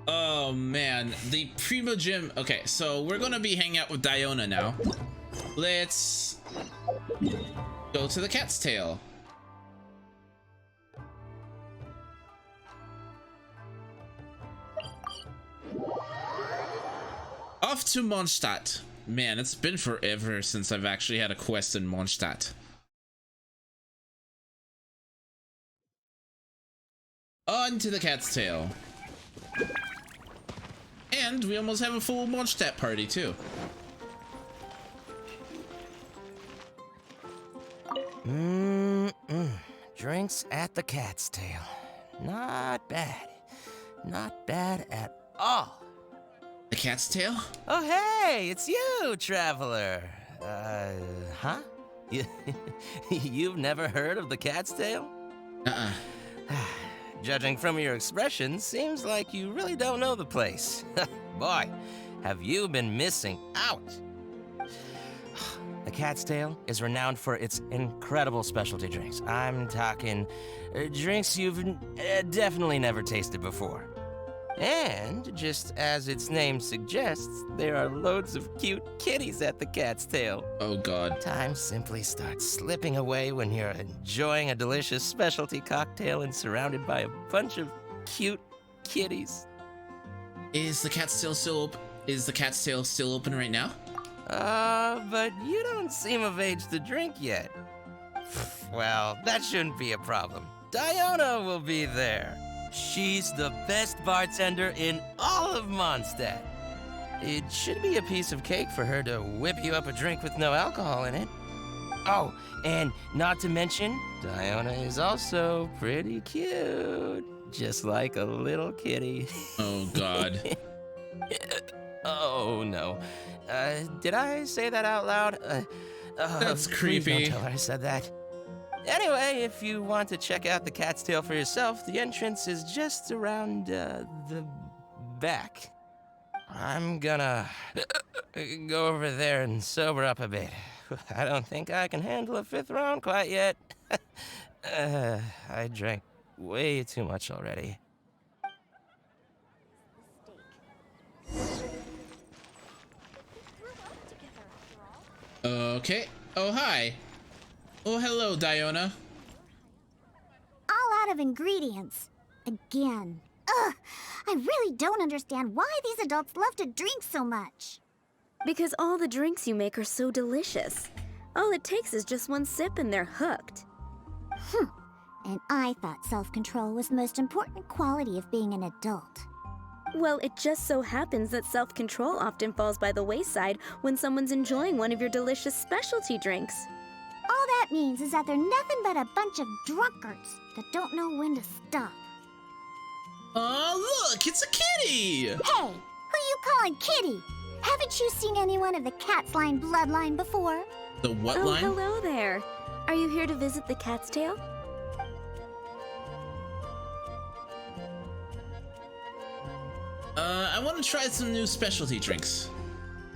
Oh man, the Primo Gym. Okay, so we're gonna be hanging out with Diona now. Let's go to the Cat's Tail. Off to Mondstadt. Man, it's been forever since I've actually had a quest in Mondstadt. On to the Cat's Tail. And we almost have a full Mondstadt party too. Drinks at the Cat's Tail. Not bad. Not bad at all. The Cat's Tail? Oh, hey, it's you, traveler. Huh? You've never heard of the Cat's Tail? Judging from your expression, seems like you really don't know the place. Boy, have you been missing out. The Cat's Tail is renowned for its incredible specialty drinks. I'm talking drinks you've definitely never tasted before. And, just as its name suggests, there are loads of cute kitties at the Cat's Tail. Oh god. Time simply starts slipping away when you're enjoying a delicious specialty cocktail and surrounded by a bunch of cute kitties. Is the Cat's Tail still open right now? But you don't seem of age to drink yet. Well, that shouldn't be a problem. Diona will be there. She's the best bartender in all of Mondstadt. It should be a piece of cake for her to whip you up a drink with no alcohol in it. Oh, and not to mention, Diona is also pretty cute. Just like a little kitty. Oh, God. Oh, no. Did I say that out loud? That's please creepy. don't tell her I said that. Anyway, if you want to check out the Cat's Tail for yourself, the entrance is just around, the back. I'm gonna go over there and sober up a bit. I don't think I can handle a 5th round quite yet. I drank way too much already. Okay. Oh, hi. Oh, hello, Diona. All out of ingredients. Again. Ugh! I really don't understand why these adults love to drink so much. Because all the drinks you make are so delicious. All it takes is just one sip and they're hooked. And I thought self-control was the most important quality of being an adult. Well, it just so happens that self-control often falls by the wayside when someone's enjoying one of your delicious specialty drinks. All that means is that they're nothing but a bunch of drunkards that don't know when to stop. Oh, look, it's a kitty! Hey, who you calling kitty? Haven't you seen anyone of the cat's line bloodline before? The what Oh, line? hello there. Are you here to visit the Cat's Tail? I want to try some new specialty drinks.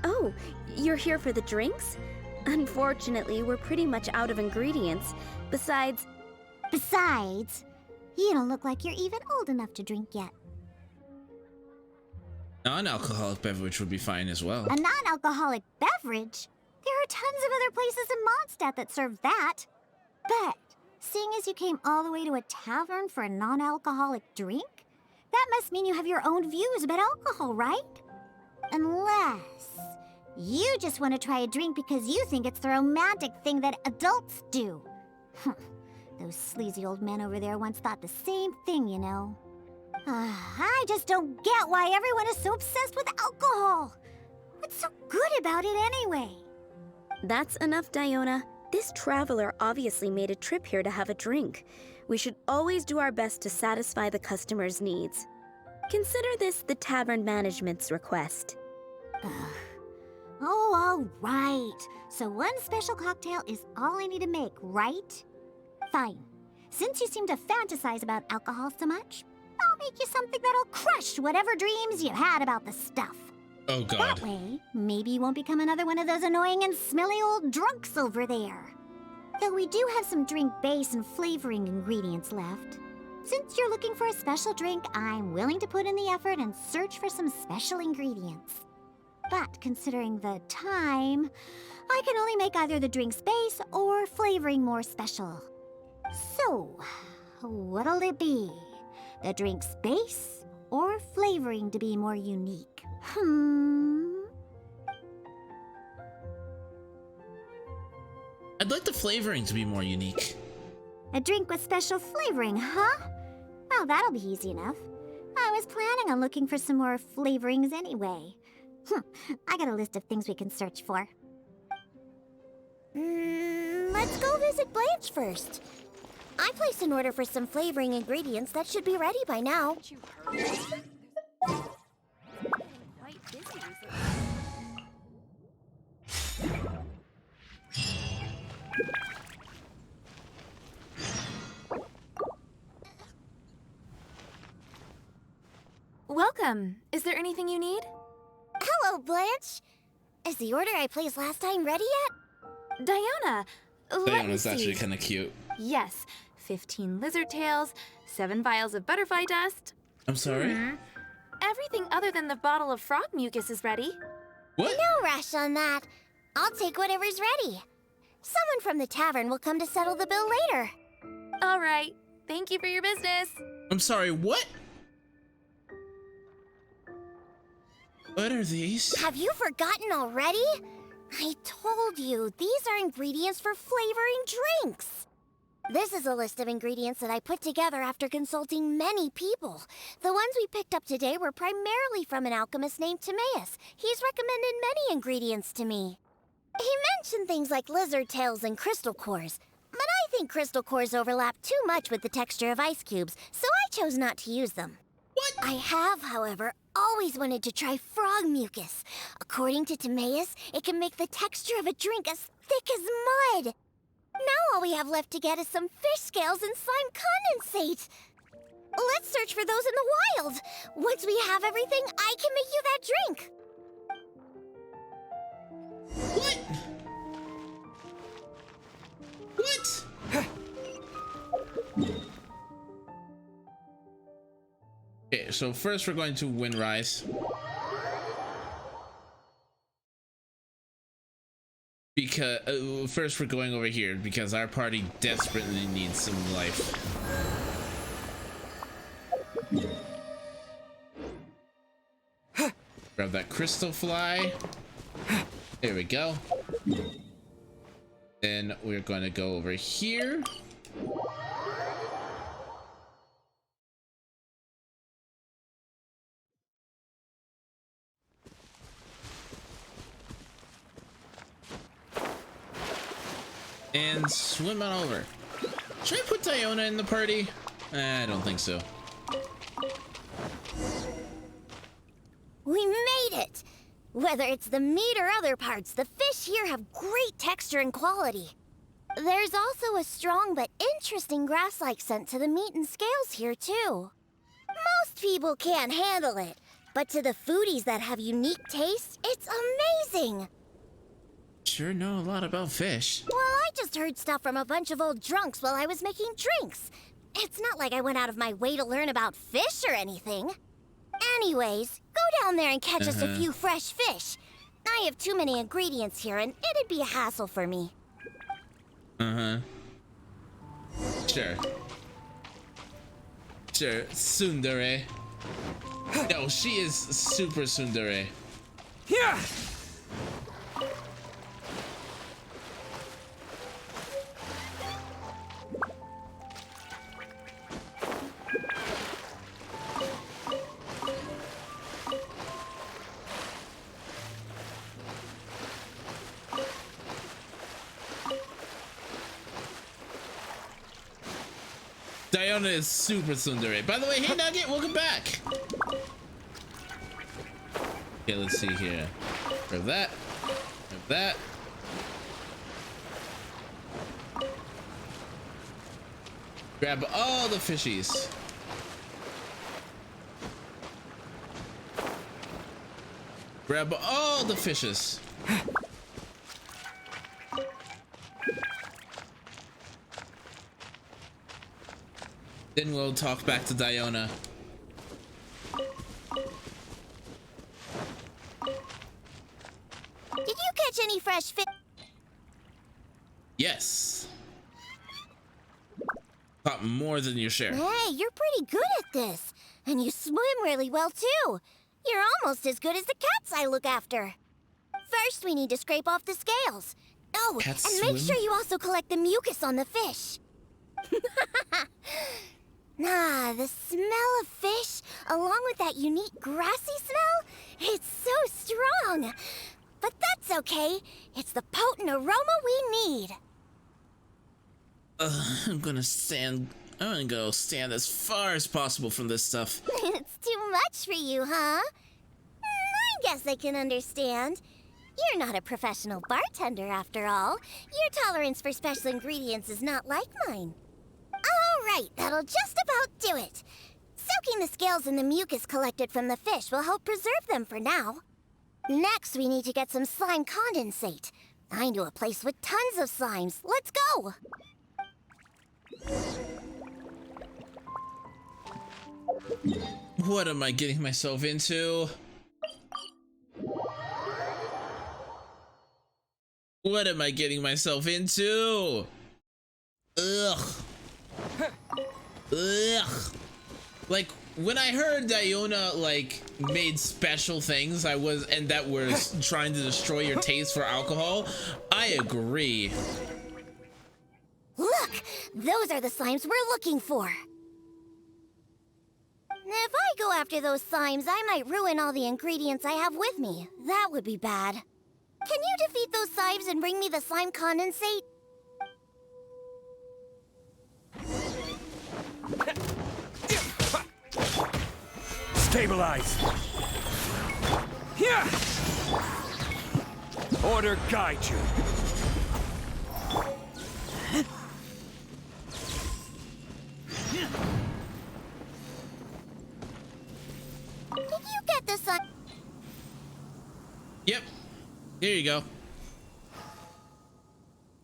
Oh, you're here for the drinks? Unfortunately, we're pretty much out of ingredients. Besides, You don't look like you're even old enough to drink yet. Non-alcoholic beverage would be fine as well. A non-alcoholic beverage? There are tons of other places in Mondstadt that serve that. But, seeing as you came all the way to a tavern for a non-alcoholic drink, that must mean you have your own views about alcohol, right? Unless you just want to try a drink because you think it's the romantic thing that adults do. Those sleazy old men over there once thought the same thing, you know. I just don't get why everyone is so obsessed with alcohol. What's so good about it anyway? that's enough, Diona. This traveler obviously made a trip here to have a drink. We should always do our best to satisfy the customer's needs. Consider this the tavern management's request. Oh, all right. So one special cocktail is all I need to make, right? Fine. Since you seem to fantasize about alcohol so much, I'll make you something that'll crush whatever dreams you had about the stuff. Oh god. That way, maybe you won't become another one of those annoying and smelly old drunks over there. Though we do have some drink base and flavoring ingredients left. Since you're looking for a special drink, I'm willing to put in the effort and search for some special ingredients. But considering the time, I can only make either the drink's base or flavoring more special. So, what'll it be? The drink's base or flavoring to be more unique? I'd like the flavoring to be more unique. A drink with special flavoring, huh? Well, that'll be easy enough. I was planning on looking for some more flavorings anyway. I got a list of things we can search for. Let's go visit Blanche first. I placed an order for some flavoring ingredients that should be ready by now. Welcome. Is there anything you need? Hello, Blanche. Is the order I placed last time ready yet? Diona, let me Diona's see. actually kind of cute. Yes, 15 lizard tails, 7 vials of butterfly dust. I'm sorry? Everything other than the bottle of frog mucus is ready. What? No rush on that. I'll take whatever's ready. Someone from the tavern will come to settle the bill later. All right. Thank you for your business. I'm sorry, what? What are these? Have you forgotten already? I told you, these are ingredients for flavoring drinks. This is a list of ingredients that I put together after consulting many people. The ones we picked up today were primarily from an alchemist named Timaeus. He's recommended many ingredients to me. He mentioned things like lizard tails and crystal cores, but I think crystal cores overlap too much with the texture of ice cubes, so I chose not to use them. What? I have, however, always wanted to try frog mucus. According to Timaeus, it can make the texture of a drink as thick as mud. Now all we have left to get is some fish scales and slime condensate. Let's search for those in the wild. Once we have everything, I can make you that drink. What? What? Okay, so first we're going to Windrise. Because first we're going over here because our party desperately needs some life. Grab that crystal fly. There we go. Then we're going to go over here. And swim on over. Should I put Diona in the party? I don't think so. We made it! Whether it's the meat or other parts, the fish here have great texture and quality. There's also a strong but interesting grass-like scent to the meat and scales here, too. Most people can't handle it, but to the foodies that have unique tastes, it's amazing! Sure know a lot about fish. Well, I just heard stuff from a bunch of old drunks while I was making drinks. It's not like I went out of my way to learn about fish or anything. Anyways, go down there and catch us a few fresh fish. I have too many ingredients here, and it'd be a hassle for me. Sure. Sure, tsundere. No, she is super tsundere. Yeah. Diona is super tsundere. By the way, hey Nugget, welcome back. Okay, let's see here. Grab that. Grab that. Grab all the fishies. Grab all the fishes. Then we'll talk back to Diona. Did you catch any fresh fish? Yes. Caught more than your share. Hey, you're pretty good at this. And you swim really well, too. You're almost as good as the cats I look after. First, we need to scrape off the scales. Oh, Cats and swim? make sure you also collect the mucus on the fish. The smell of fish, along with that unique grassy smell, it's so strong. But that's okay. It's the potent aroma we need. I'm gonna go stand as far as possible from this stuff. It's too much for you, huh? I guess I can understand. You're not a professional bartender, after all. Your tolerance for special ingredients is not like mine. All right, that'll just about do it. Soaking the scales in the mucus collected from the fish will help preserve them for now. Next, we need to get some slime condensate. I know a place with tons of slimes. Let's go! What am I getting myself into? What am I getting myself into? Ugh. Ugh. Like, when I heard Diona, like, made special things that was trying to destroy your taste for alcohol, I agree. Look! Those are the slimes we're looking for. If I go after those slimes, I might ruin all the ingredients I have with me. That would be bad. Can you defeat those slimes and bring me the slime condensate? Stabilize. Yeah. Order guide you. Did you get the slime? Yep. Here you go.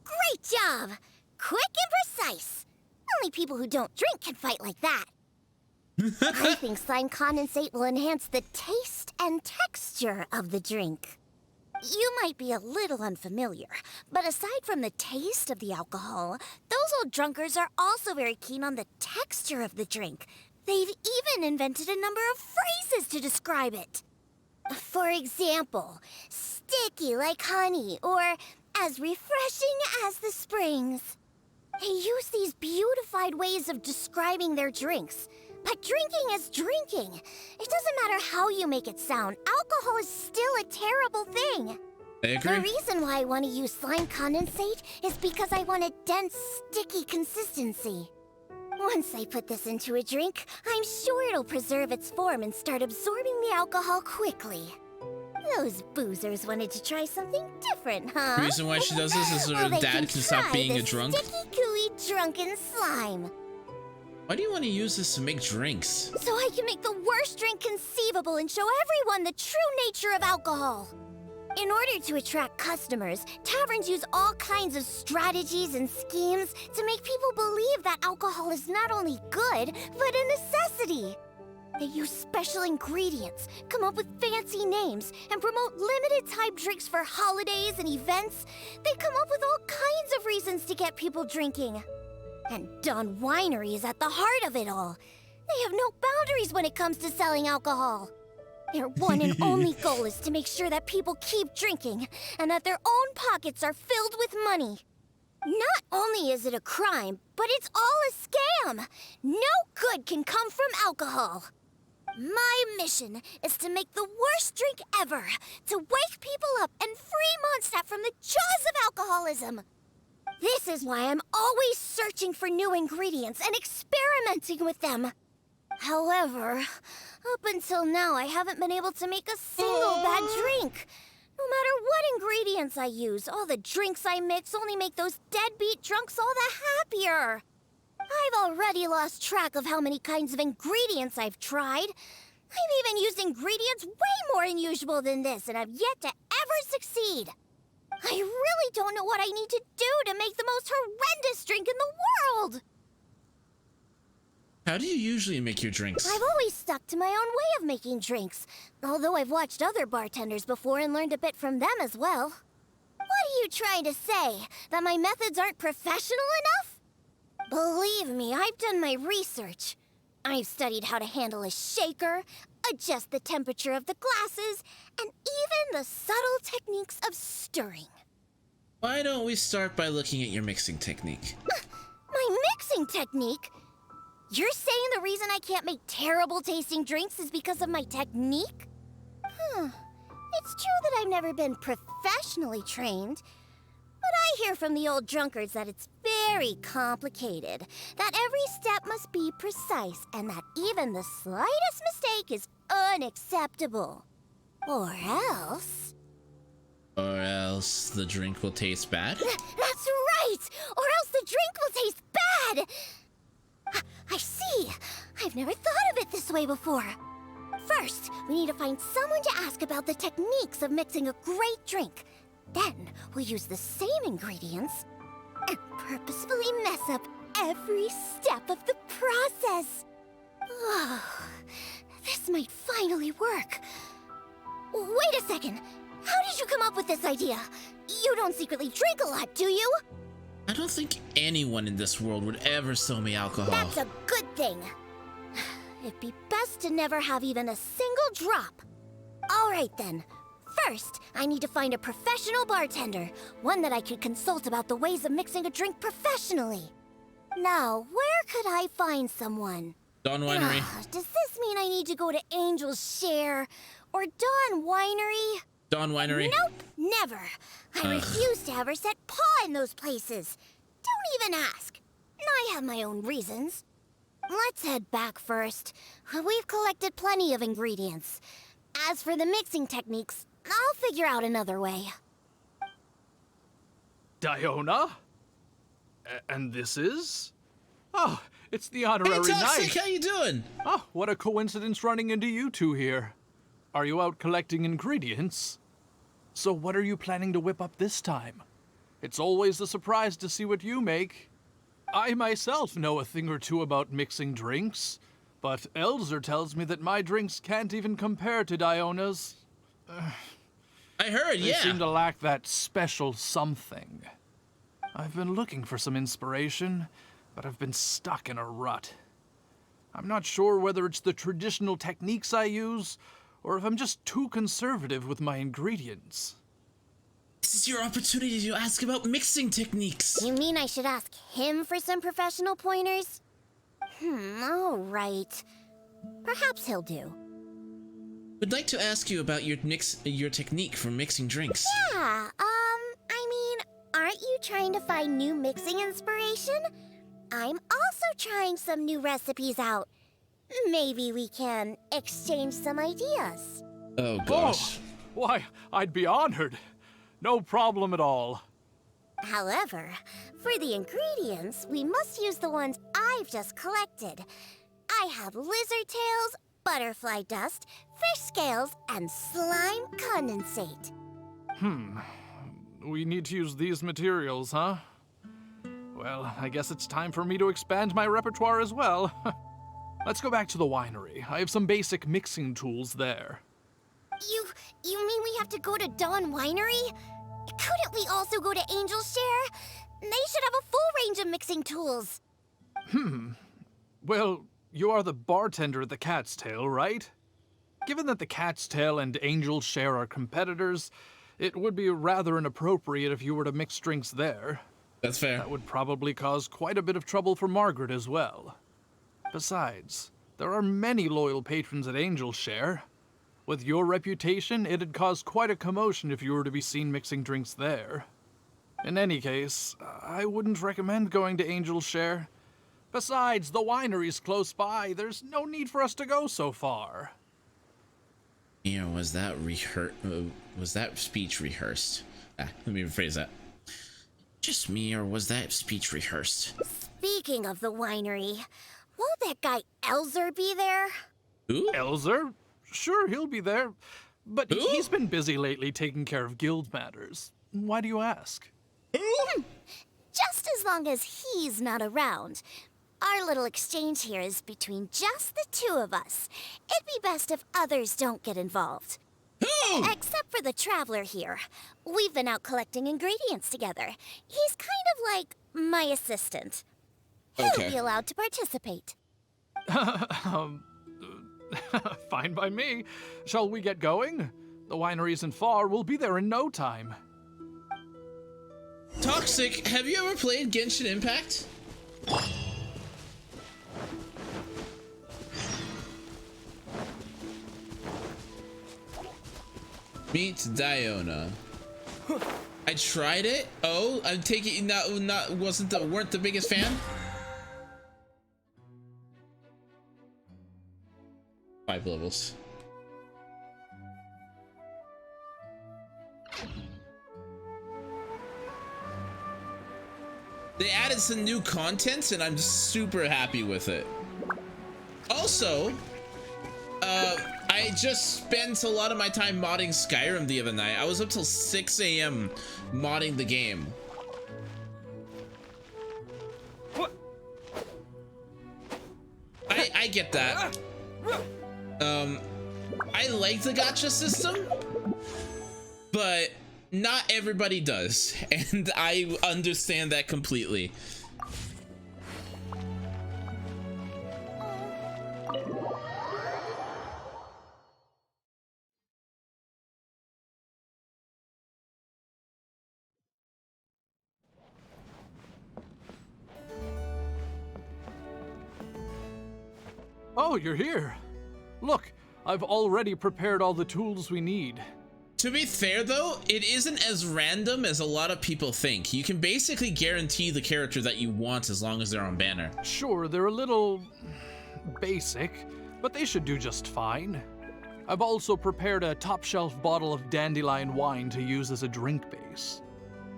Great job! Quick and precise. Only people who don't drink can fight like that. I think slime condensate will enhance the taste and texture of the drink. You might be a little unfamiliar, but aside from the taste of the alcohol, those old drunkards are also very keen on the texture of the drink. They've even invented a number of phrases to describe it. For example, sticky like honey, or as refreshing as the springs. They use these beautified ways of describing their drinks. But drinking is drinking. It doesn't matter how you make it sound. Alcohol is still a terrible thing. I agree. The reason why I want to use slime condensate is because I want a dense, sticky consistency. Once I put this into a drink, I'm sure it'll preserve its form and start absorbing the alcohol quickly. Those boozers wanted to try something different, huh? The reason why she does this is so her Well, they dad can stop try being a this drunk. Sticky, gooey, drunken slime. Why do you want to use this to make drinks? So I can make the worst drink conceivable and show everyone the true nature of alcohol. In order to attract customers, taverns use all kinds of strategies and schemes to make people believe that alcohol is not only good, but a necessity. They use special ingredients, come up with fancy names, and promote limited-time drinks for holidays and events. They come up with all kinds of reasons to get people drinking. And Dawn Winery is at the heart of it all. They have no boundaries when it comes to selling alcohol. Their one and only goal is to make sure that people keep drinking and that their own pockets are filled with money. Not only is it a crime, but it's all a scam. No good can come from alcohol. My mission is to make the worst drink ever, to wake people up and free Mondstadt from the jaws of alcoholism. This is why I'm always searching for new ingredients and experimenting with them. However, up until now, I haven't been able to make a single bad drink. No matter what ingredients I use, all the drinks I mix only make those deadbeat drunks all the happier. I've already lost track of how many kinds of ingredients I've tried. I've even used ingredients way more unusual than this, and I've yet to ever succeed. I really don't know what I need to do to make the most horrendous drink in the world. How do you usually make your drinks? I've always stuck to my own way of making drinks, although I've watched other bartenders before and learned a bit from them as well. What are you trying to say? That my methods aren't professional enough? Believe me, I've done my research. I've studied how to handle a shaker, adjust the temperature of the glasses, and even the subtle techniques of stirring. Why don't we start by looking at your mixing technique? My mixing technique? You're saying the reason I can't make terrible tasting drinks is because of my technique? It's true that I've never been professionally trained, but I hear from the old drunkards that it's very complicated, that every step must be precise, and that even the slightest mistake is unacceptable. Or else... Or else the drink will taste bad? That's right! Or else the drink will taste bad! I see. I've never thought of it this way before. First, we need to find someone to ask about the techniques of mixing a great drink. Then, we'll use the same ingredients and purposefully mess up every step of the process. Oh, this might finally work. Wait a second. How did you come up with this idea? You don't secretly drink a lot, do you? I don't think anyone in this world would ever sell me alcohol. That's a good thing. It'd be best to never have even a single drop. All right then. First, I need to find a professional bartender, one that I could consult about the ways of mixing a drink professionally. Now, where could I find someone? Dawn Winery. Does this mean I need to go to Angel's Share or Dawn Winery? Dawn Winery. Nope, never. I refuse to ever set paw in those places. Don't even ask. I have my own reasons. Let's head back first. We've collected plenty of ingredients. As for the mixing techniques, I'll figure out another way. Diona? And this is? Oh, it's the honorary Hey, Toxic, knight. how you doing? Oh, what a coincidence running into you two here. Are you out collecting ingredients? So what are you planning to whip up this time? It's always a surprise to see what you make. I myself know a thing or two about mixing drinks, but Elzer tells me that my drinks can't even compare to Diona's. I heard, They yeah. seem to lack that special something. I've been looking for some inspiration, but I've been stuck in a rut. I'm not sure whether it's the traditional techniques I use, or if I'm just too conservative with my ingredients. This is your opportunity to ask about mixing techniques. You mean I should ask him for some professional pointers? All right. Perhaps he'll do. Would like to ask you about your technique for mixing drinks. Yeah, I mean, aren't you trying to find new mixing inspiration? I'm also trying some new recipes out. Maybe we can exchange some ideas. Oh gosh. Why, I'd be honored. No problem at all. However, for the ingredients, we must use the ones I've just collected. I have lizard tails, butterfly dust, fish scales, and slime condensate. We need to use these materials, huh? Well, I guess it's time for me to expand my repertoire as well. Let's go back to the winery. I have some basic mixing tools there. You mean we have to go to Dawn Winery? Couldn't we also go to Angel's Share? They should have a full range of mixing tools. Well, you are the bartender at the Cat's Tail, right? Given that the Cat's Tail and Angel's Share are competitors, it would be rather inappropriate if you were to mix drinks there. That's fair. That would probably cause quite a bit of trouble for Margaret as well. Besides, there are many loyal patrons at Angel's Share. With your reputation, it'd cause quite a commotion if you were to be seen mixing drinks there. In any case, I wouldn't recommend going to Angel's Share. Besides, the winery's close by. There's no need for us to go so far. Yeah, was that speech rehearsed? Let me rephrase that. Just me, or was that speech rehearsed? Speaking of the winery, won't that guy Elzer be there? Who? Elzer? Sure, he'll be there. But Who? he's been busy lately taking care of guild matters. Why do you ask? Just as long as he's not around. Our little exchange here is between just the two of us. It'd be best if others don't get involved. Who? Except for the traveler here. We've been out collecting ingredients together. He's kind of like my assistant. He'll Okay. be allowed to participate. Fine by me. Shall we get going? The winery isn't far. We'll be there in no time. Toxic, have you ever played Genshin Impact? Meet Diona. I tried it. Oh, I'm taking weren't the biggest fan. 5 levels. They added some new contents and I'm super happy with it. Also, I just spent a lot of my time modding Skyrim the other night. I was up till 6 a.m. modding the game. I get that. I like the gacha system, but not everybody does, and I understand that completely. Oh, you're here. Look, I've already prepared all the tools we need. To be fair though, it isn't as random as a lot of people think. You can basically guarantee the character that you want as long as they're on banner. Sure, they're a little basic, but they should do just fine. I've also prepared a top-shelf bottle of dandelion wine to use as a drink base.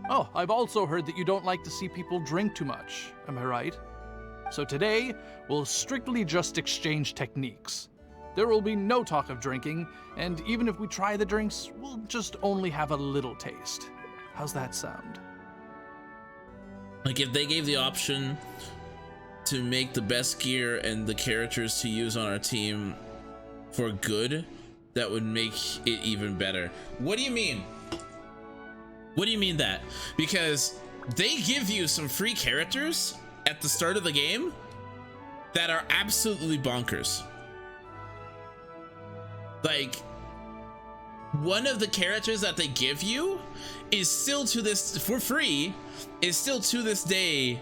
Oh, I've also heard that you don't like to see people drink too much, am I right? So today, we'll strictly just exchange techniques. There will be no talk of drinking, and even if we try the drinks, we'll just only have a little taste. How's that sound? Like if they gave the option to make the best gear and the characters to use on our team for good, that would make it even better. What do you mean? What do you mean that? Because they give you some free characters at the start of the game that are absolutely bonkers. Like, one of the characters that they give you is still to this, for free, is still to this day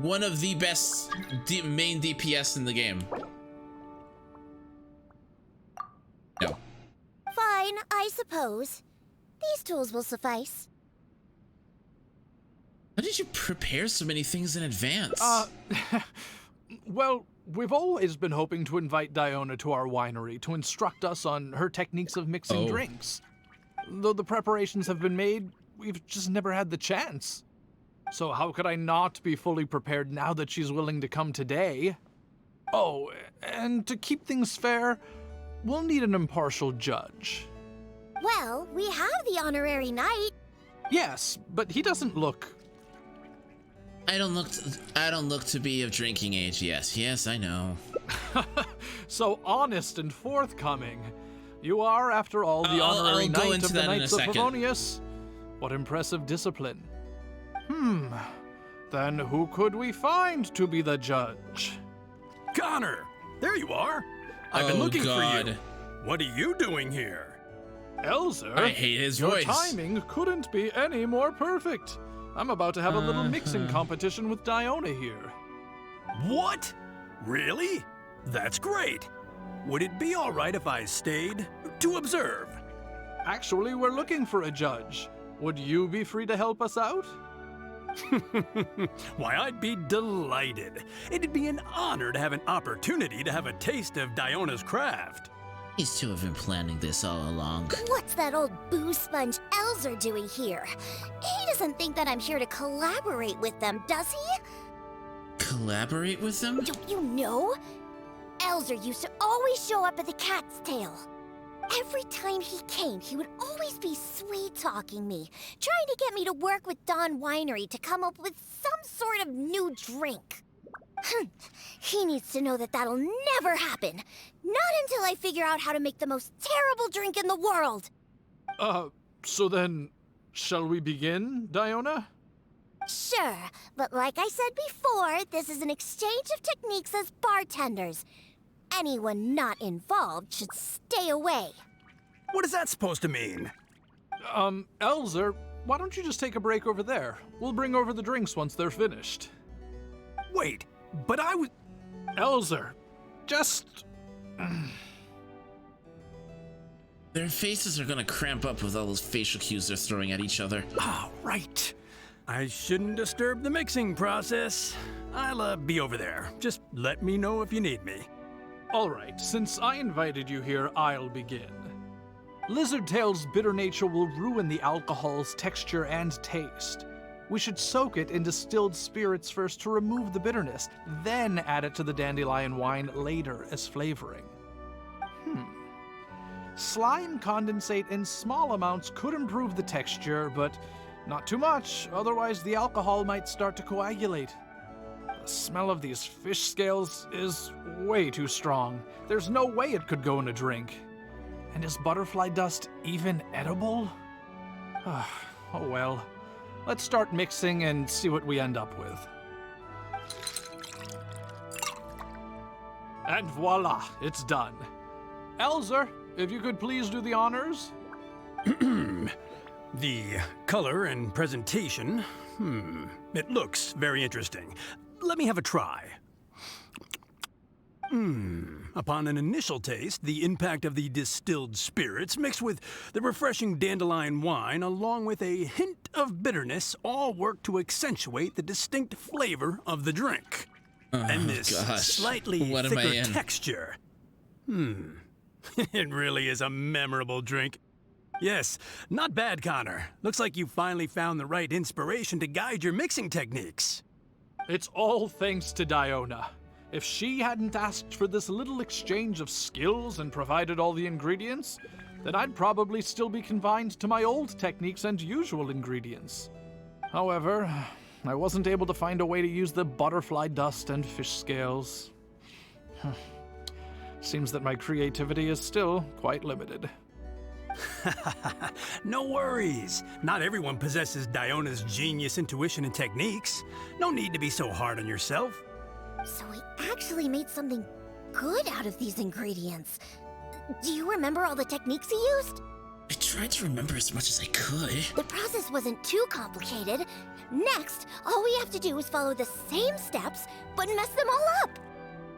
one of the best main DPS in the game. No. Fine, I suppose. These tools will suffice. How did you prepare so many things in advance? Well, we've always been hoping to invite Diona to our winery to instruct us on her techniques of mixing drinks. Though the preparations have been made, we've just never had the chance. So how could I not be fully prepared now that she's willing to come today? Oh, and to keep things fair, we'll need an impartial judge. Well, we have the honorary knight. Yes, but he doesn't look... I don't look to be of drinking age. Yes, I know. So honest and forthcoming. You are, after all, the honorary I'll go knight into of the that in a Knights of second. Favonius. What impressive discipline. Then who could we find to be the judge? Connor! There you are! I've been looking for you. What are you doing here? Elzer? I hate his your voice. timing couldn't be any more perfect. I'm about to have a little mixing competition with Diona here. What? Really? That's great. Would it be all right if I stayed to observe? Actually, we're looking for a judge. Would you be free to help us out? Why, I'd be delighted. It'd be an honor to have an opportunity to have a taste of Diona's craft. These two have been planning this all along. What's that old booze sponge Elzer doing here? He doesn't think that I'm here to collaborate with them, does he? Collaborate with them? Don't you know? Elzer used to always show up at the Cat's Tail. Every time he came, he would always be sweet-talking me, trying to get me to work with Dawn Winery to come up with some sort of new drink. He needs to know that that'll never happen. Not until I figure out how to make the most terrible drink in the world. So then, shall we begin, Diona? Sure, but like I said before, this is an exchange of techniques as bartenders. Anyone not involved should stay away. What is that supposed to mean? Elzer, why don't you just take a break over there? We'll bring over the drinks once they're finished. Wait, but I was... Elzer, just... Their faces are gonna cramp up with all those facial cues they're throwing at each other. Oh, right. I shouldn't disturb the mixing process. I'll be over there. Just let me know if you need me. All right, since I invited you here, I'll begin. Lizardtail's bitter nature will ruin the alcohol's texture and taste. We should soak it in distilled spirits first to remove the bitterness, then add it to the dandelion wine later as flavoring. Slime condensate in small amounts could improve the texture, but not too much, otherwise the alcohol might start to coagulate. The smell of these fish scales is way too strong. There's no way it could go in a drink. And is butterfly dust even edible? Oh well. Let's start mixing and see what we end up with. And voila, it's done. Elzer, if you could please do the honors. The color and presentation, it looks very interesting. Let me have a try. Upon an initial taste, the impact of the distilled spirits mixed with the refreshing dandelion wine along with a hint of bitterness all work to accentuate the distinct flavor of the drink. And this slightly thicker texture. It really is a memorable drink. Yes, not bad, Connor. Looks like you finally found the right inspiration to guide your mixing techniques. It's all thanks to Diona. If she hadn't asked for this little exchange of skills and provided all the ingredients, then I'd probably still be confined to my old techniques and usual ingredients. However, I wasn't able to find a way to use the butterfly dust and fish scales. Seems that my creativity is still quite limited. No worries. Not everyone possesses Diona's genius intuition and techniques. No need to be so hard on yourself. So we actually made something good out of these ingredients. Do you remember all the techniques he used? I tried to remember as much as I could. The process wasn't too complicated. Next, all we have to do is follow the same steps, but mess them all up.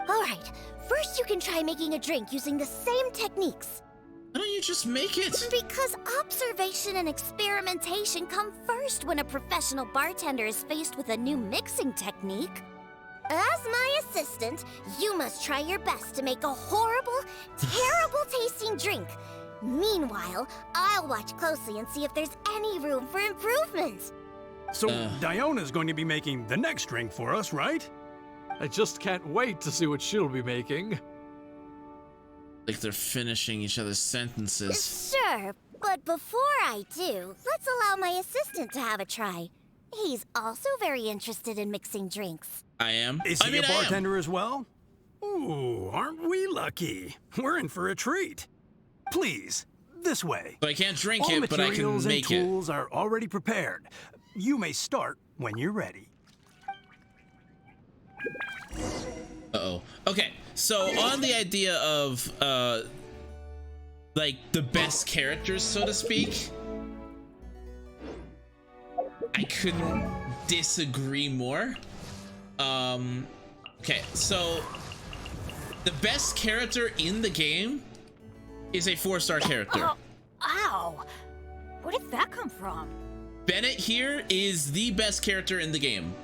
All right, first you can try making a drink using the same techniques. Why don't you just make it? Because observation and experimentation come first when a professional bartender is faced with a new mixing technique. As my assistant, you must try your best to make a horrible, terrible tasting drink. Meanwhile, I'll watch closely and see if there's any room for improvement. So, Diona's going to be making the next drink for us, right? I just can't wait to see what she'll be making. Like they're finishing each other's sentences. Sure, but before I do, let's allow my assistant to have a try. He's also very interested in mixing drinks. I am. Is he a bartender as well? Ooh, aren't we lucky? We're in for a treat. Please, this way. So I can't drink All it, but I can materials make and it. tools are already prepared. You may start when you're ready. Uh-oh. Okay, so on the idea of, like, the best characters, so to speak, I couldn't disagree more. Okay, so the best character in the game is a 4-star character. Ow! Where did that come from? Bennett here is the best character in the game.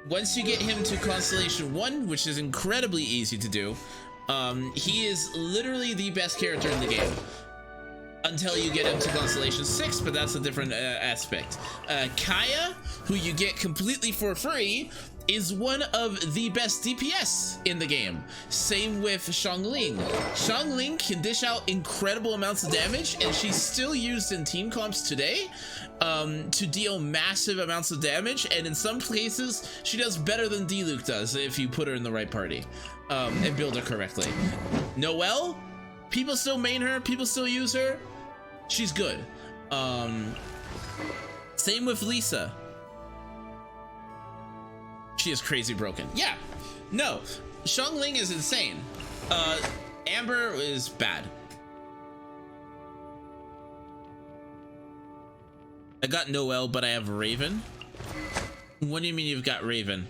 Once you get him to Constellation 1, which is incredibly easy to do, he is literally the best character in the game. Until you get him to Constellation 6, but that's a different aspect. Kaya, who you get completely for free, is one of the best DPS in the game. Same with Xiangling. Xiangling can dish out incredible amounts of damage, and she's still used in team comps today to deal massive amounts of damage, and in some cases, she does better than Diluc does if you put her in the right party and build her correctly. Noelle, people still main her, people still use her. She's good. Same with Lisa. She is crazy broken. Yeah, no, Xiangling is insane. Amber is bad. I got Noelle, but I have Raven. What do you mean you've got Raven?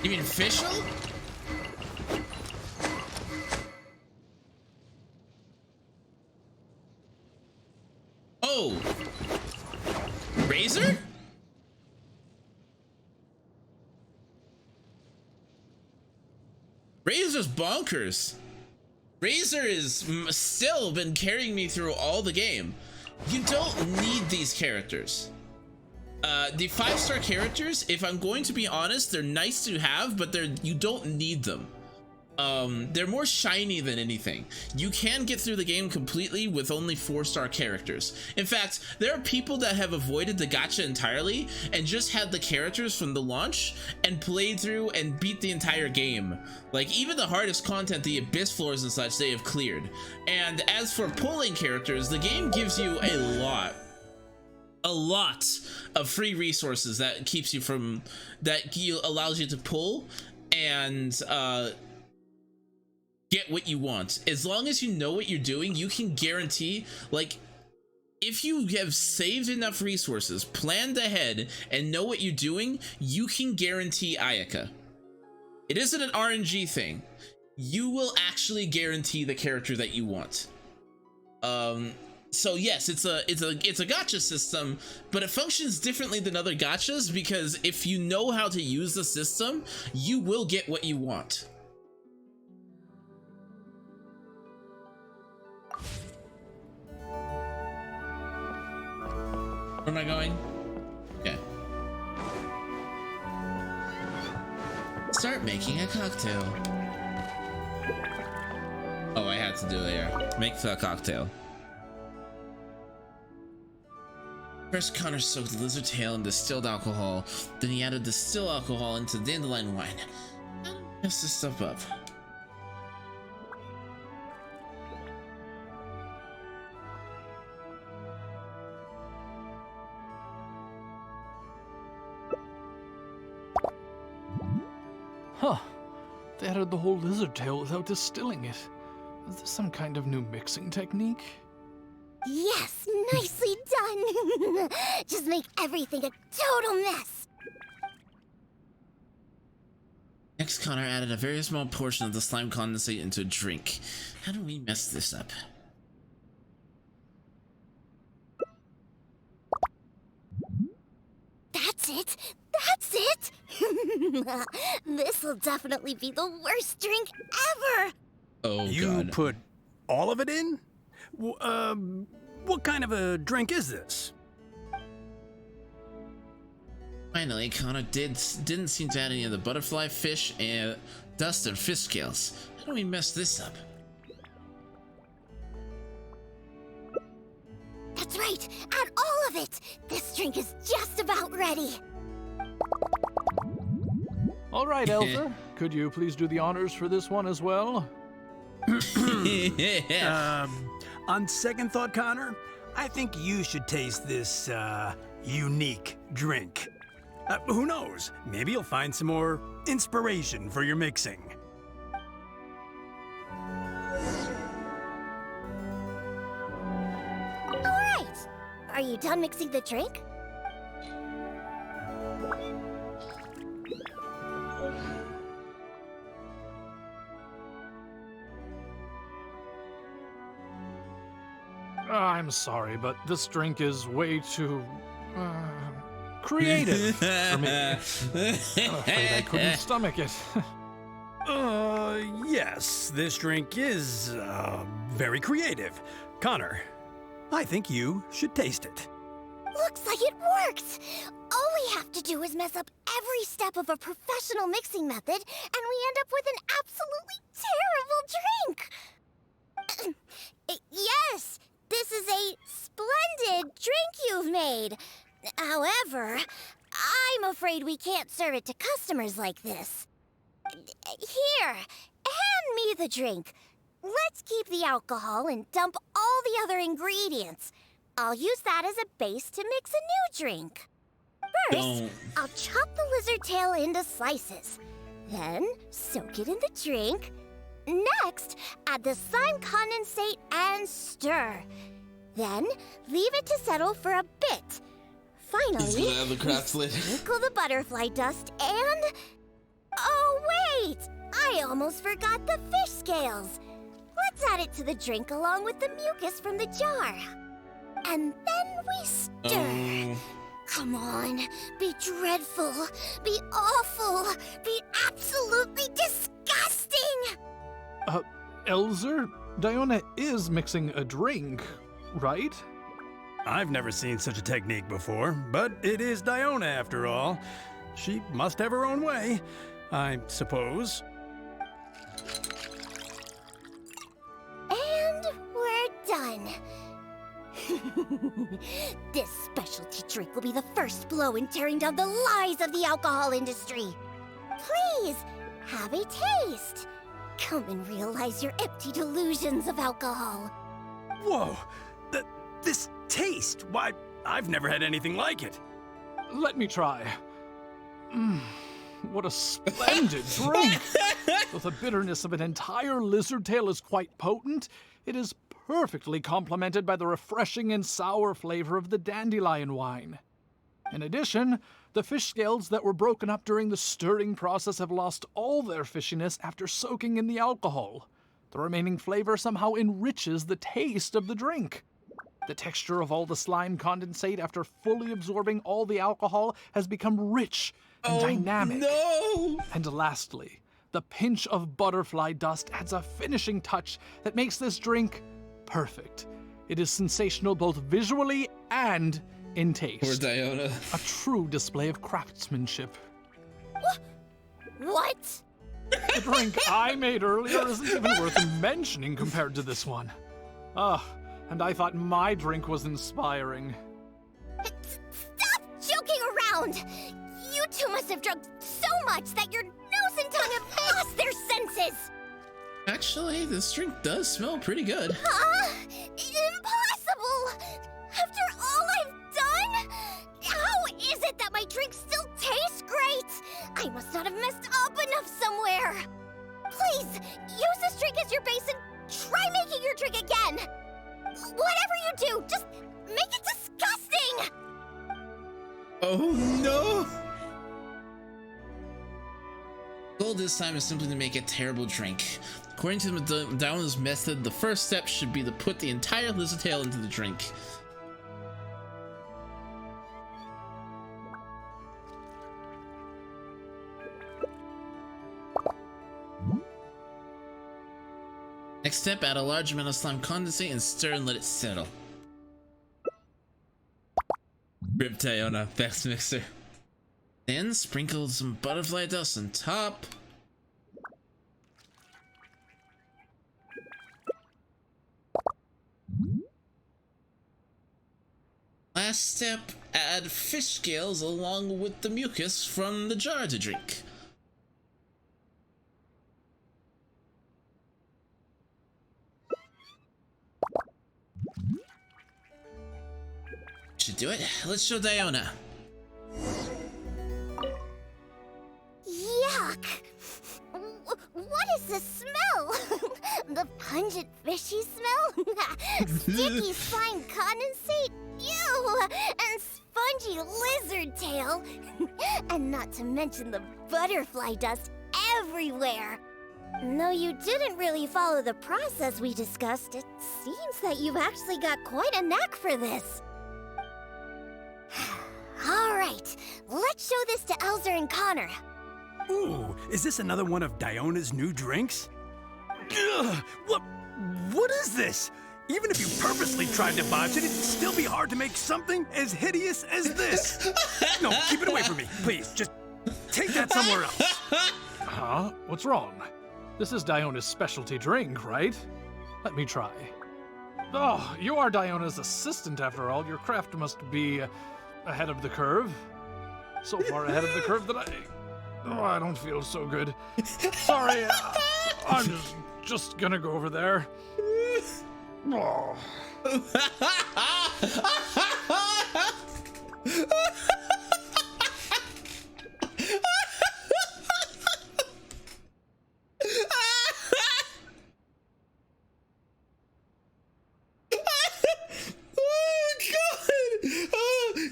You mean Fischl? Oh, Razor? Razor's bonkers. Razor is still been carrying me through all the game. You don't need these characters. The 5-star characters, if I'm going to be honest, they're nice to have, but you don't need them. They're more shiny than anything. You can get through the game completely with only 4-star characters. In fact, there are people that have avoided the gacha entirely and just had the characters from the launch and played through and beat the entire game. Like, even the hardest content, the abyss floors and such, they have cleared. And as for pulling characters, the game gives you a lot of free resources that keeps you from, allows you to pull and get what you want. As long as you know what you're doing, you can guarantee, like, if you have saved enough resources, planned ahead, and know what you're doing, you can guarantee Ayaka. It isn't an RNG thing. You will actually guarantee the character that you want. So yes, it's a gacha system, but it functions differently than other gachas because if you know how to use the system, you will get what you want. Where am I going? Okay. Start making a cocktail. Oh, I had to do it there. Make the cocktail. First, Connor soaked the lizard tail in distilled alcohol. Then he added distilled alcohol into dandelion wine. Mix this stuff up. Huh. They added the whole lizard tail without distilling it. Is this some kind of new mixing technique? Yes, nicely done. Just make everything a total mess. Next, Connor added a very small portion of the slime condensate into a drink. How do we mess this up? That's it! That's it! This'll definitely be the worst drink ever! Oh, You God. put all of it in? What kind of a drink is this? Finally, Connor didn't seem to add any of the butterfly, fish, and dust and fish scales. How do we mess this up? That's right! Add all of it! This drink is just about ready! All right, Elsa. Could you please do the honors for this one as well? On second thought, Connor, I think you should taste this, unique drink. Who knows? Maybe you'll find some more inspiration for your mixing. Alright! Are you done mixing the drink? I'm sorry, but this drink is way too creative for me. I'm afraid I couldn't stomach it. Yes, this drink is, very creative. Connor, I think you should taste it. Looks like it worked! All we have to do is mess up every step of a professional mixing method, and we end up with an absolutely terrible drink! Yes! This is a splendid drink you've made! However, I'm afraid we can't serve it to customers like this. Here, hand me the drink. Let's keep the alcohol and dump all the other ingredients. I'll use that as a base to mix a new drink. First, I'll chop the lizard tail into slices. Then, soak it in the drink. Next, add the slime condensate and stir. Then, leave it to settle for a bit. Finally, sprinkle the butterfly dust and... Oh, wait! I almost forgot the fish scales. Let's add it to the drink along with the mucus from the jar. And then we stir. Come on, be dreadful, be awful, be absolutely disgusting! Elzer, Diona is mixing a drink, right? I've never seen such a technique before, but it is Diona after all. She must have her own way, I suppose. And we're done. This specialty drink will be the first blow in tearing down the lies of the alcohol industry. Please, have a taste. Come and realize your empty delusions of alcohol. Whoa! This taste! Why, I've never had anything like it. Let me try. What a splendid drink! Though the bitterness of an entire lizard tail is quite potent, it is perfectly complemented by the refreshing and sour flavor of the dandelion wine. In addition, the fish scales that were broken up during the stirring process have lost all their fishiness after soaking in the alcohol. The remaining flavor somehow enriches the taste of the drink. The texture of all the slime condensate after fully absorbing all the alcohol has become rich and dynamic. No! And lastly, the pinch of butterfly dust adds a finishing touch that makes this drink perfect. It is sensational both visually and in taste. Poor Diona. A true display of craftsmanship. What? The drink I made earlier isn't even worth mentioning compared to this one. And I thought my drink was inspiring. Stop joking around! You two must have drunk so much that your nose and tongue have lost their senses! Actually, this drink does smell pretty good. Impossible! After all I've done? How is it that my drink still tastes great? I must not have messed up enough somewhere. Please, use this drink as your base and try making your drink again. Whatever you do, just make it disgusting! Oh no! goal this time is simply to make a terrible drink. According to Diona's method, the first step should be to put the entire lizard tail into the drink. Next step, add a large amount of slime condensate and stir and let it settle. Rip Diona, best mixer. Then sprinkle some butterfly dust on top. Last step, add fish scales along with the mucus from the jar to drink. Should do it. Let's show Diona. Yuck! What is the smell? The pungent fishy smell? Sticky slime condensate? Ew! And spongy lizard tail? And not to mention the butterfly dust everywhere. No, you didn't really follow the process we discussed. It seems that you've actually got quite a knack for this. All right, let's show this to Elzer and Connor. Ooh, is this another one of Diona's new drinks? Ugh, what is this? Even if you purposely tried to botch it, it'd still be hard to make something as hideous as this. No, keep it away from me, please. Just take that somewhere else. Huh? What's wrong? This is Diona's specialty drink, right? Let me try. Oh, you are Diona's assistant after all. Your craft must be ahead of the curve. So far ahead of the curve that I don't feel so good. Sorry, I'm just gonna go over there. Oh.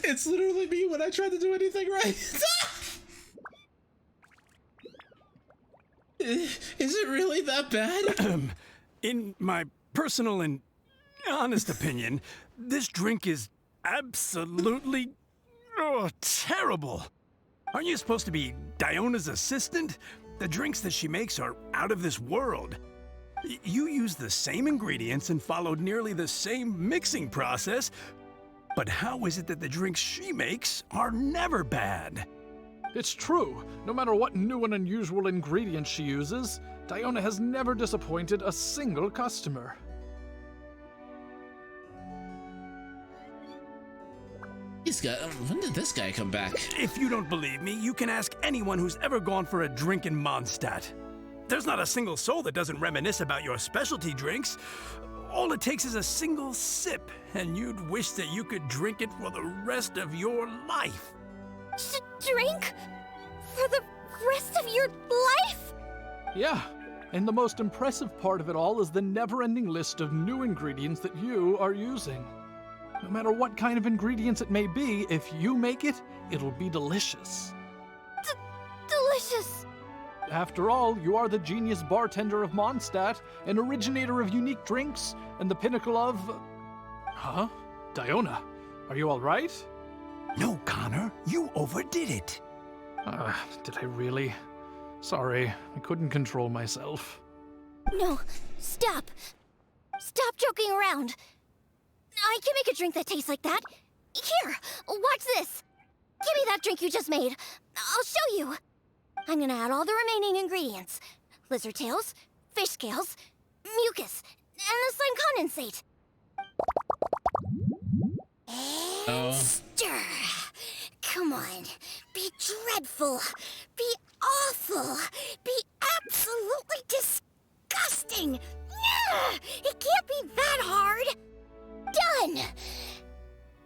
It's literally me when I try to do anything right. Is it really that bad? In my personal and honest opinion, this drink is absolutely terrible. Aren't you supposed to be Diona's assistant? The drinks that she makes are out of this world. You use the same ingredients and followed nearly the same mixing process, but how is it that the drinks she makes are never bad? It's true. No matter what new and unusual ingredients she uses, Diona has never disappointed a single customer. When did this guy come back? If you don't believe me, you can ask anyone who's ever gone for a drink in Mondstadt. There's not a single soul that doesn't reminisce about your specialty drinks. All it takes is a single sip, and you'd wish that you could drink it for the rest of your life. Drink? For the rest of your life? Yeah, and the most impressive part of it all is the never-ending list of new ingredients that you are using. No matter what kind of ingredients it may be, if you make it, it'll be delicious. Delicious! After all, you are the genius bartender of Mondstadt, an originator of unique drinks, and the pinnacle of... Huh? Diona, are you all right? No, Connor, you overdid it. Did I really? Sorry, I couldn't control myself. No, stop. Stop joking around. I can make a drink that tastes like that. Here, watch this. Give me that drink you just made. I'll show you. I'm gonna add all the remaining ingredients. Lizard tails, fish scales, mucus, and the slime condensate. And stir. Come on. Be dreadful. Be awful. Be absolutely disgusting. It can't be that hard. Done.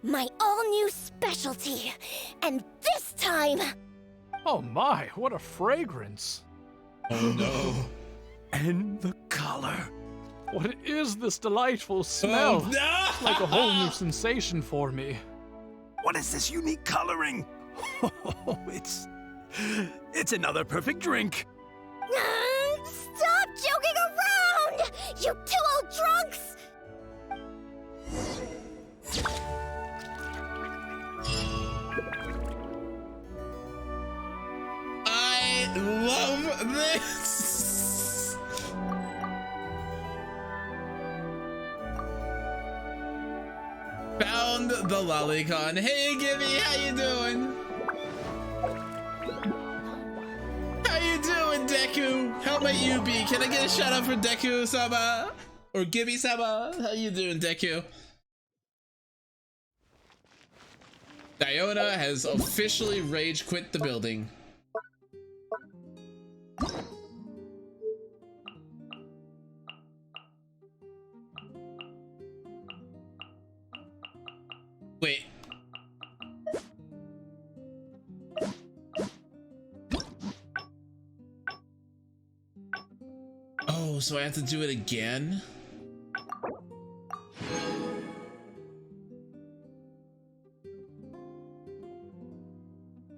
My all-new specialty. And this time... Oh my, what a fragrance. Oh no. And the color. What is this delightful smell? Oh no! It's like a whole new sensation for me. What is this unique coloring? Oh, it's another perfect drink. Stop joking around! You two old drunks! I love this! Found the lolicon. Hey Gibby, how you doing? How you doing, Deku? How about you be? Can I get a shout out for Deku Sama? Or Gibby Sama? How you doing, Deku? Diona has officially rage quit the building. Wait. Oh, so I have to do it again?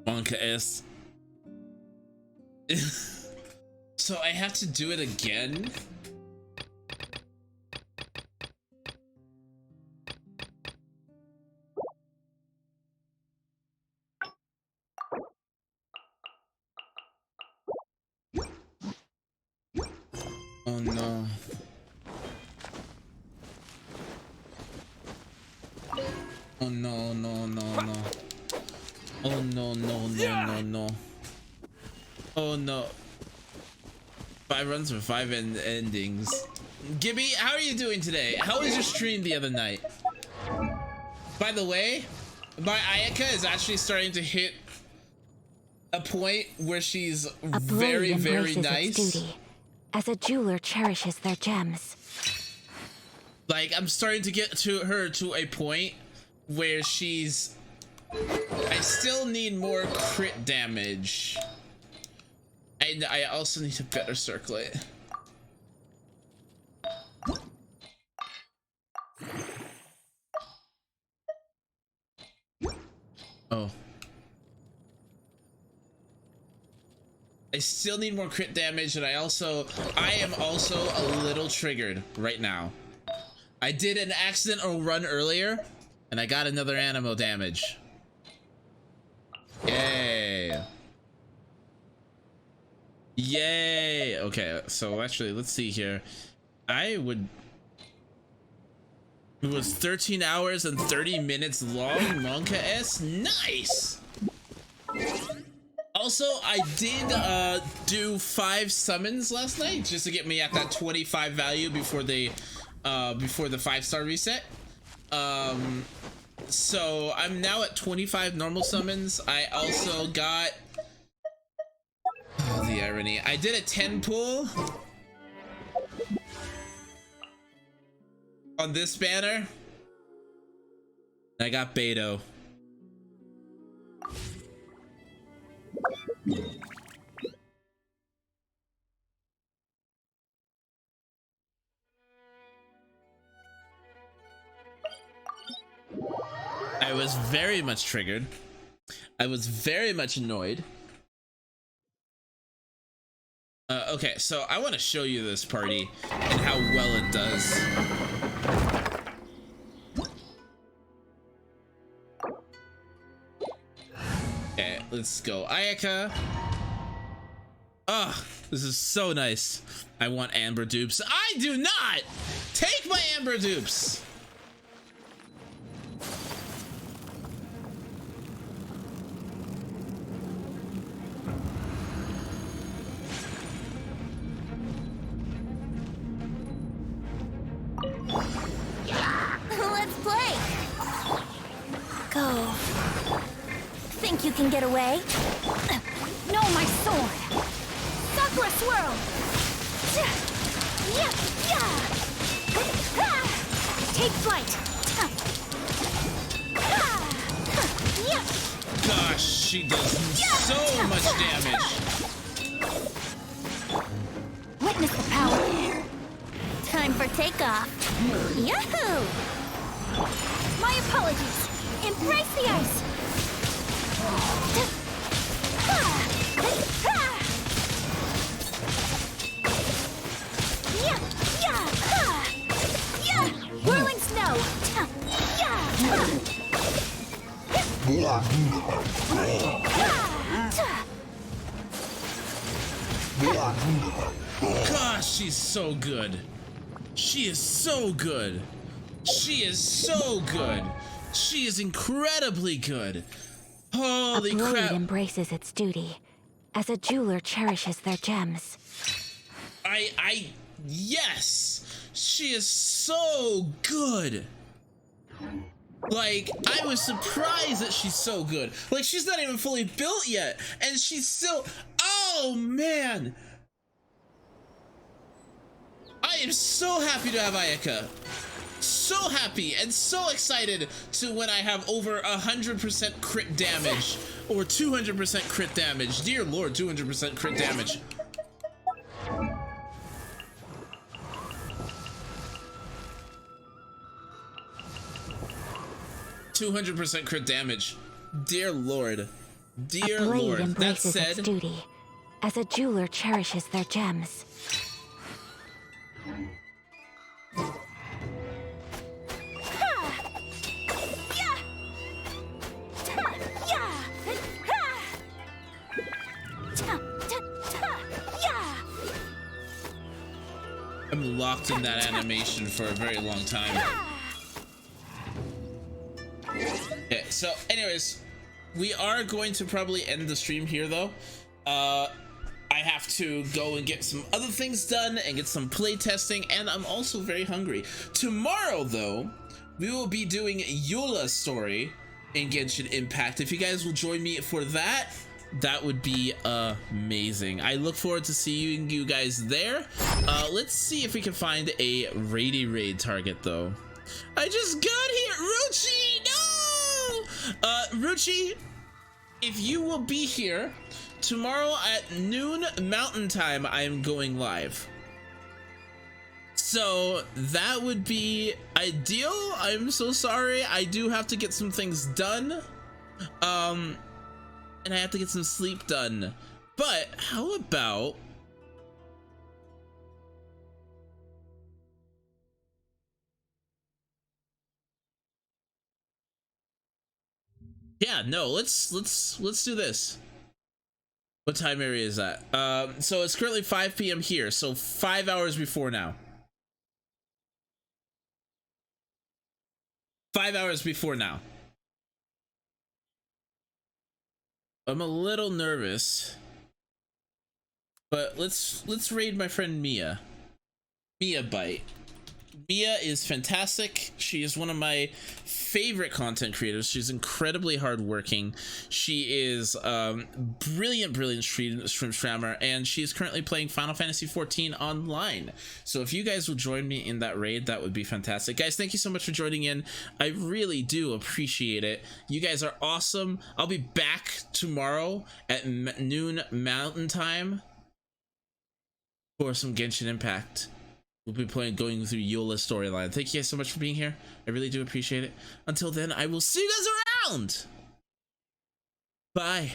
Monka S. So I have to do it again? Oh no. Oh no, no, no, no. Oh no, no, no, no, no. Oh no. 5 runs for 5 endings. Gibby, how are you doing today? How was your stream the other night? By the way, my Ayaka is actually starting to hit a point where she's very, very nice. Its duty, as a jeweler cherishes their gems. Like, I'm starting to get to her to a point where she's... I still need more crit damage. And I also need to better circle it. Oh. I still need more crit damage, and I am also a little triggered right now. I did an accidental run earlier, and I got another animal damage. Yay. Yay. Okay, so actually, let's see here. It was 13 hours and 30 minutes long, Monka S. Nice. Also, I did do 5 summons last night just to get me at that 25 value before the 5-star reset. So I'm now at 25 normal summons. I also got, oh, the irony, I did a 10 pull on this banner. I got Beto. I was very much triggered. I was very much annoyed. Okay, so I want to show you this party and how well it does. Okay, let's go. Ayaka. Ah, this is so nice. I want amber dupes. I do not! Take my amber dupes! Let's play! Go. Think you can get away? No, my sword! Sakura swirl! Take flight! Gosh, she does so much damage! Witness the power! Time for takeoff! Yahoo! My apologies! Embrace the ice! Gosh, she's so good. She is so good. She is so good. She is incredibly good. Holy A blade crap. embraces its duty, as a jeweler cherishes their gems. Yes, she is so good. Like, I was surprised that she's so good. Like, she's not even fully built yet, and she's still, oh man. I am so happy to have Ayaka. So happy and so excited to when I have over 100% crit damage or 200% crit damage. Dear Lord, 200% crit damage. $200% crit damage. Dear Lord. Dear a blade Lord. That embraces its said, duty, as a jeweler cherishes their gems. I'm locked in that animation for a very long time. Okay, so anyways, we are going to probably end the stream here though. I have to go and get some other things done and get some play testing, and I'm also very hungry. Tomorrow though, we will be doing Eula's story in Genshin Impact. If you guys will join me for that, that would be amazing. I look forward to seeing you guys there. Let's see if we can find a raid target though. I just got here, Ruchi, no! Ruchi, if you will be here tomorrow at noon Mountain Time, I am going live. So that would be ideal. I'm so sorry. I do have to get some things done. And I have to get some sleep done. But how about yeah, no, let's do this. What time area is that? So it's currently 5 p.m. here, so 5 hours before now. 5 hours before now. I'm a little nervous, but let's raid my friend Mia. Mia Bite. Mia is fantastic. She is one of my favorite content creators. She's incredibly hardworking. She is brilliant stream streamer, and she is currently playing Final Fantasy XIV online. So if you guys will join me in that raid, that would be fantastic. Guys, thank you so much for joining in. I really do appreciate it. You guys are awesome. I'll be back tomorrow at noon Mountain Time for some Genshin Impact. We'll be going through Eula's storyline. Thank you guys so much for being here. I really do appreciate it. Until then, I will see you guys around. Bye.